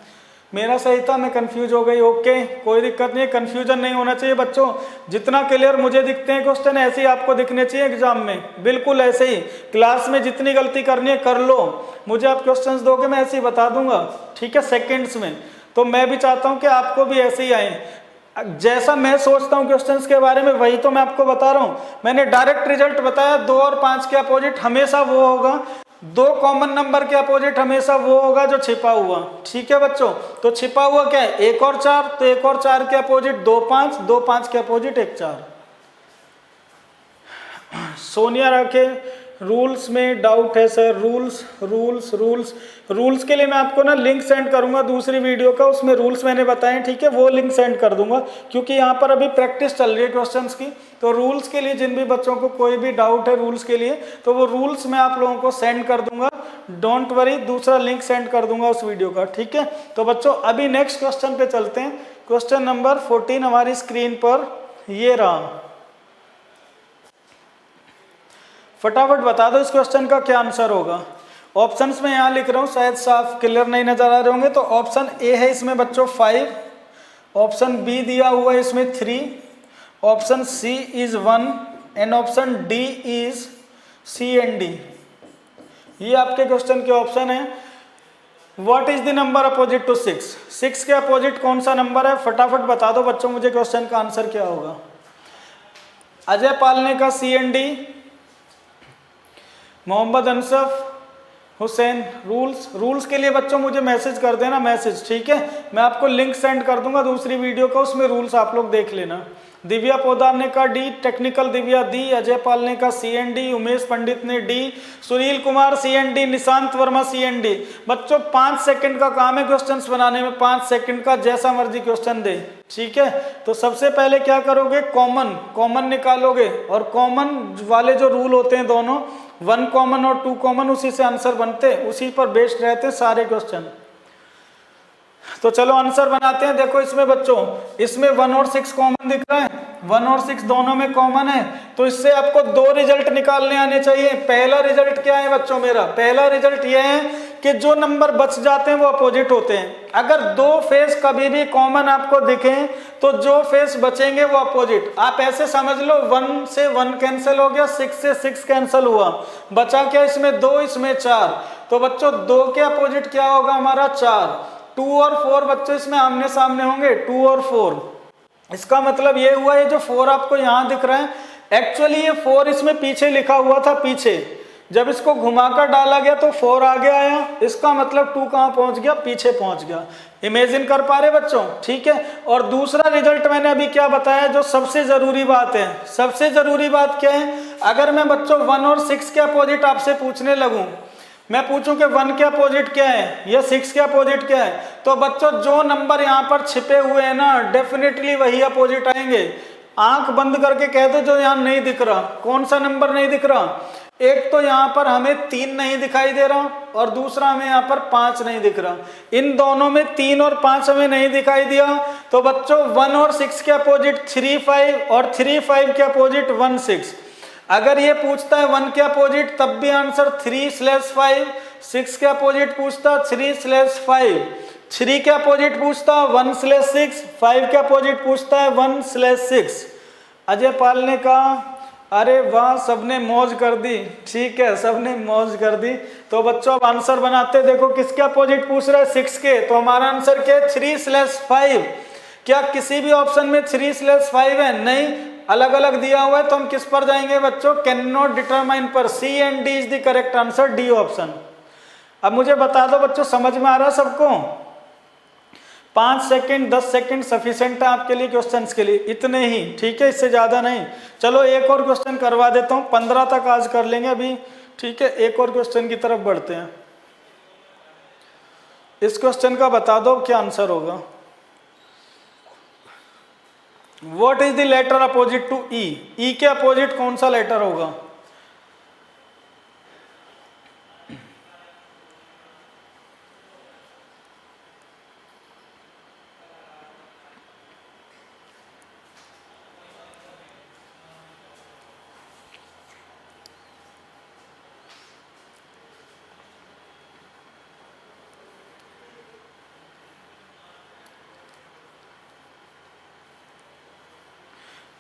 मेरा सही था, मैं कंफ्यूज हो गई, ओके कोई दिक्कत नहीं है, कंफ्यूजन नहीं होना चाहिए बच्चों। जितना क्लियर मुझे दिखते हैं क्वेश्चन ऐसे ही आपको दिखने चाहिए एग्जाम में, बिल्कुल ऐसे ही। क्लास में जितनी गलती करनी है कर लो, मुझे आप क्वेश्चंस दोगे मैं ऐसे ही बता दूंगा, ठीक है, सेकंड्स में। तो मैं भी चाहता हूं कि आपको भी ऐसे ही आए, जैसा मैं सोचता हूं क्वेश्चंस के बारे में वही तो मैं आपको बता रहा हूं। मैंने डायरेक्ट रिजल्ट बताया, 2 और 5 के अपोजिट हमेशा वो होगा, 2 कॉमन नंबर के अपोजिट हमेशा वो होगा जो छिपा हुआ। ठीक है बच्चों, तो छिपा हुआ क्या है 1 और 4, तो 1 और 4 के अपोजिट 2 5, 2 5 के अपोजिट 1 4। सोनिया राके रूल्स में डाउट है sir, rules rules rules rules के लिए मैं आपको ना लिंक सेंड करूंगा दूसरी वीडियो का, उसमें रूल्स मैंने बताए, ठीक है, वो लिंक सेंड कर दूंगा, क्योंकि यहाँ पर अभी प्रैक्टिस चल रही है क्वेश्चंस की। तो रूल्स के लिए जिन भी बच्चों को कोई भी डाउट है रूल्स के लिए, तो वो रूल्स मैं आप लोगों को सेंड कर दूंगा, डोंट वरी, दूसरा लिंक सेंड कर दूंगा उस वीडियो का। ठीक है, तो बच्चों अभी नेक्स्ट क्वेश्चन पे चलते हैं। क्वेश्चन नंबर 14 हमारी स्क्रीन पर ये रहा, फटाफट बता दो इस क्वेश्चन का क्या आंसर होगा। ऑप्शंस में यहाँ लिख रहा हूँ, शायद साफ क्लियर नहीं नजर आ रहे होंगे। तो ऑप्शन ए है इसमें बच्चों 5, ऑप्शन बी दिया हुआ है इसमें 3, option C is 1 and option D is C and D. ये आपके क्वेश्चन के ऑप्शन है। What is the number opposite to 6? 6 के अपोजिट कौन सा नंबर है, फटाफट बता दो बच्चों मुझे क्वेश्चन का आंसर क्या होगा। अजय पाल ने कहा C and D, Mohammad Ansaf Hussain rules के लिए बच्चों मुझे मैसेज कर देना, मैसेज, ठीक है, मैं आपको लिंक सेंड कर दूंगा दूसरी वीडियो का, उसमें रूल्स आप लोग देख लेना। दिव्या पोदार ने कहा डी, टेक्निकल दिव्या दी, अजय पाल ने कहा C and D, Umesh Pandit ने D, Sunil Kumar C and D, Nishant Verma C and D. बच्चों 5 सेकंड का काम है क्वेश्चंस बनाने में, 5 सेकंड का, जैसा मर्जी क्वेश्चन दे, ठीक है। तो सबसे पहले क्या करोगे, कॉमन निकालोगे, और कॉमन वाले जो रूल होते हैं दोनों, 1 कॉमन और 2 कॉमन, उसी से आंसर बनते, उसी पर बेस्ड रहते सारे क्वेश्चन। तो चलो आंसर बनाते हैं। देखो इसमें बच्चों, इसमें 1 और 6 कॉमन दिख रहा है, 1 और 6 दोनों में कॉमन है, तो इससे आपको दो रिजल्ट निकालने आने चाहिए। पहला रिजल्ट क्या है बच्चों मेरा? पहला रिजल्ट यह है कि जो नंबर बच जाते हैं वो अपोजिट होते हैं। अगर दो फेस कभी भी कॉमन आपको दिखें तो जो फेस बचेंगे वो अपोजिट। आप ऐसे समझ लो 1 से 1 कैंसिल हो गया, 6 से 6 कैंसिल हुआ, बचा क्या इसमें? 2, इसमें 4। तो बच्चों 2 के अपोजिट क्या होगा हमारा? 4। 2 और 4 बच्चों इसमें आमने सामने होंगे, 2 और 4। इसका मतलब ये हुआ, ये जो 4 आपको यहां दिख रहा है, एक्चुअली ये 4 इसमें पीछे लिखा हुआ था, पीछे जब इसको घुमाकर डाला गया तो 4 आगे आया, इसका मतलब 2 कहां पहुंच गया? पीछे पहुंच गया। इमेजिन कर पा रहे बच्चों? ठीक है। और दूसरा रिजल्ट मैंने अभी क्या बताया, जो सबसे जरूरी बात है, सबसे जरूरी बात क्या है? अगर मैं बच्चों 1 और 6 के अपोजिट आपसे पूछने लगूं, मैं पूछूं कि 1 के अपोजिट क्या है या 6 के अपोजिट क्या है, तो बच्चों जो नंबर यहाँ पर छिपे हुए हैं ना, डेफिनेटली वही अपोजिट आएंगे। आंख बंद करके कह दो जो यहाँ नहीं दिख रहा। कौन सा नंबर नहीं दिख रहा? एक तो यहाँ पर हमें 3 नहीं दिखाई दे रहा और दूसरा हमें यहाँ पर 5 नहीं दिख रहा। इन दोनों में 3 और 5 हमें नहीं दिखाई दिया, तो बच्चों 1 और 6 के अपोजिट 3, 5 और 3, 5 के अपोजिट 1, 6। अगर ये पूछता है 1 के अपोजिट तब भी आंसर 3/5, 6 के अपोजिट पूछता 3/5, 3 के अपोजिट पूछता 1/6, 5 के अपोजिट पूछता है 1/6। अजय पाल ने कहा अरे वाह, सबने मौज कर दी। ठीक है, सबने मौज कर दी। तो बच्चों अब आंसर बनाते, देखो किसके अपोजिट पूछ रहा है? 6 के। तो हमारा आंसर क्या है? 3/5। क्या किसी भी ऑप्शन में 3/5 है? नहीं, अलग अलग दिया हुआ है। तो हम किस पर जाएंगे बच्चों? कैन नॉट डिटरमाइन पर। C and D is the correct answer, D option. अब मुझे बता दो बच्चों, समझ में आ रहा है सबको? 5 सेकंड 10 सेकंड सफिशिएंट है आपके लिए क्वेश्चंस के लिए, इतने ही। ठीक है, इससे ज्यादा नहीं। चलो एक और क्वेश्चन करवा देता हूं, 15 तक आज कर लेंगे अभी। ठीक है, एक और क्वेश्चन की तरफ बढ़ते हैं। इस क्वेश्चन का बता दो क्या आंसर होगा। What is the letter opposite to E? E के अपोजिट कौन सा लेटर होगा?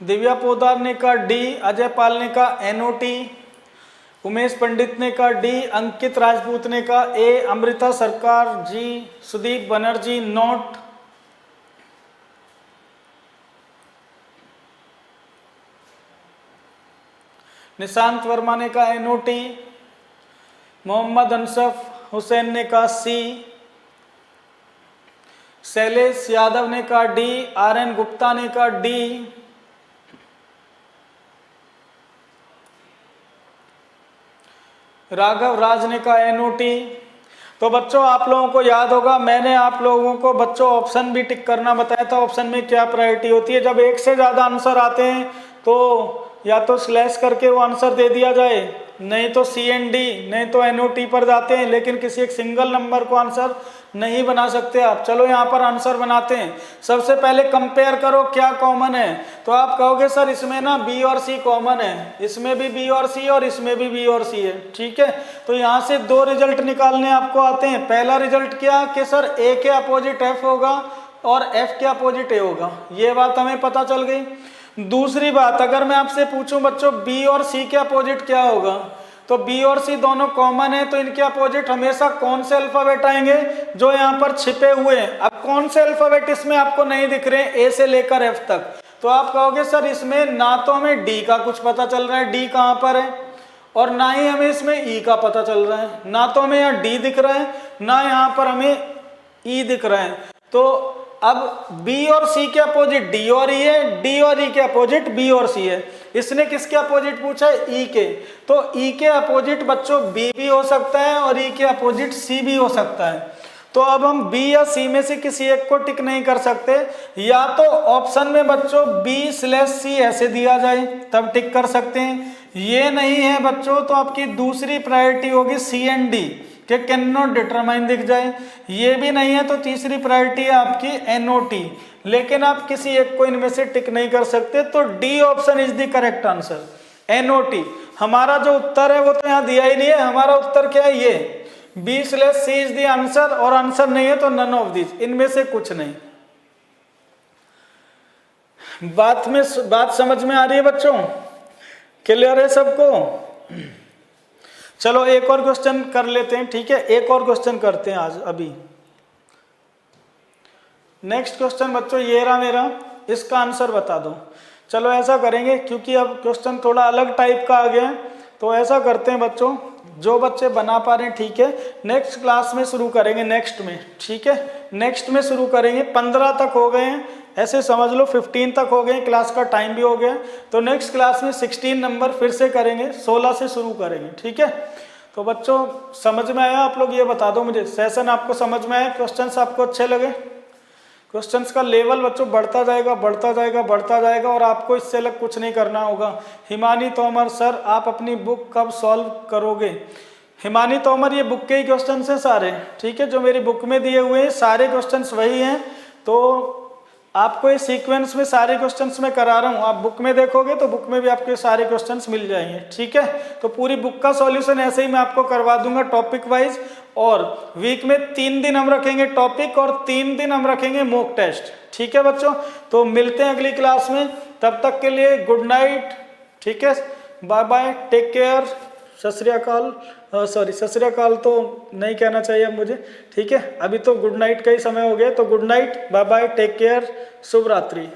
दिव्या पोदार ने कहा डी, अजय पाल ने कहा NOT, उमेश पंडित ने कहा डी, अंकित राजपूत ने कहा ए, अमृता सरकार जी, सुदीप बनर्जी नोट, निशांत वर्मा ने कहा NOT, मोहम्मद अनसफ हुसैन ने कहा सी, शैलेश यादव ने कहा डी, RN गुप्ता ने कहा डी, राघव राज ने कहा NOT। तो बच्चों आप लोगों को याद होगा, मैंने आप लोगों को बच्चों ऑप्शन भी टिक करना बताया था। ऑप्शन में क्या प्रायोरिटी होती है? जब एक से ज़्यादा आंसर आते हैं तो या तो स्लैश करके वो आंसर दे दिया जाए, नहीं तो सी एंड डी, नहीं तो NOT पर जाते हैं, लेकिन किसी एक सिंगल नंबर को आंसर नहीं बना सकते आप। चलो यहाँ पर आंसर बनाते हैं। सबसे पहले कंपेयर करो क्या कॉमन है। तो आप कहोगे सर इसमें ना बी और सी कॉमन है, इसमें भी बी और सी और इसमें भी बी और सी है। ठीक है, तो यहाँ से दो रिजल्ट निकालने आपको आते हैं। पहला रिजल्ट क्या कि सर ए के अपोजिट एफ होगा और एफ के अपोजिट ए होगा, ये बात हमें पता चल गई। दूसरी बात, अगर मैं आपसे पूछूं बच्चों बी और सी के अपोजिट क्या होगा, तो बी और सी दोनों कॉमन है, तो इनके अपोजिट हमेशा कौन से अल्फाबेट आएंगे? जो यहाँ पर छिपे हुए हैं। अब कौन से अल्फाबेट इसमें आपको नहीं दिख रहे हैं ए से लेकर एफ तक? तो आप कहोगे सर इसमें ना तो हमें डी का कुछ पता चल रहा है, डी कहाँ पर है, और ना ही हमें इसमें ई का पता चल रहा है। ना तो हमें यहाँ डी दिख रहा है, ना यहाँ पर हमें ई दिख रहा है। तो अब B और C के अपोजिट D और E है, D और E के अपोजिट B और C है। इसने किसके अपोजिट पूछा है? E के। तो E के अपोजिट बच्चों B भी हो सकता है और E के अपोजिट C भी हो सकता है। तो अब हम B या C में से किसी एक को टिक नहीं कर सकते, या तो ऑप्शन में बच्चों B/C ऐसे दिया जाए तब टिक कर सकते हैं। ये नहीं है बच्चों तो आपकी दूसरी प्रायोरिटी होगी C एंड D कि कैन नॉट डिटरमाइन दिख जाए। ये भी नहीं है तो तीसरी प्रायोरिटी है आपकी NOT। लेकिन आप किसी एक को इनमें से टिक नहीं कर सकते, तो D option is the correct answer. NOT हमारा जो उत्तर है वो तो यहाँ दिया ही नहीं है, हमारा उत्तर क्या है ये B/C इज द आंसर, और आंसर नहीं है तो नन ऑफ दिस, इनमें से कुछ नहीं। बात समझ में आ रही है बच्चों? क्लियर है सबको? चलो एक और क्वेश्चन कर लेते हैं, ठीक है, एक और क्वेश्चन करते हैं आज अभी। नेक्स्ट क्वेश्चन बच्चों ये रहा मेरा, इसका आंसर बता दो। चलो ऐसा करेंगे, क्योंकि अब क्वेश्चन थोड़ा अलग टाइप का आ गया है, तो ऐसा करते हैं बच्चों, जो बच्चे बना पा रहे हैं ठीक है, नेक्स्ट क्लास में शुरू करेंगे, नेक्स्ट में, ठीक है, नेक्स्ट में शुरू करेंगे। 15 तक हो गए हैं, ऐसे समझ लो 15 तक हो गए, क्लास का टाइम भी हो गया, तो नेक्स्ट क्लास में 16 नंबर फिर से करेंगे, 16 से शुरू करेंगे, ठीक है। तो बच्चों समझ में आया? आप लोग ये बता दो मुझे, सेशन आपको समझ में आया? क्वेश्चंस आपको अच्छे लगे? क्वेश्चंस का लेवल बच्चों बढ़ता जाएगा, बढ़ता जाएगा, बढ़ता जाएगा, और आपको इससे अलग कुछ नहीं करना होगा। हिमानी तोमर सर आप अपनी बुक कब सॉल्व करोगे? हिमानी तोमर ये बुक के ही क्वेश्चंस हैं सारे, ठीक है, जो मेरी बुक में दिए हुए हैं सारे क्वेश्चंस वही हैं, तो आपको इस सीक्वेंस में सारे क्वेश्चंस मैं करा रहा हूँ। आप बुक में देखोगे तो बुक में भी आपके सारे क्वेश्चंस मिल जाएंगे, ठीक है। तो पूरी बुक का सॉल्यूशन ऐसे ही मैं आपको करवा दूंगा टॉपिक वाइज, और वीक में 3 दिन हम रखेंगे टॉपिक और 3 दिन हम रखेंगे मॉक टेस्ट, ठीक है बच्चों। तो मिलते हैं अगली क्लास में, तब तक के लिए गुड नाइट, ठीक है, बाय बाय, टेक केयर, सत श्री अकाल। सॉरी सत श्री अकाल तो नहीं कहना चाहिए अब मुझे, ठीक है, अभी तो गुड नाइट का ही समय हो गया, तो good night, bye bye, take care, शुभ रात्रि।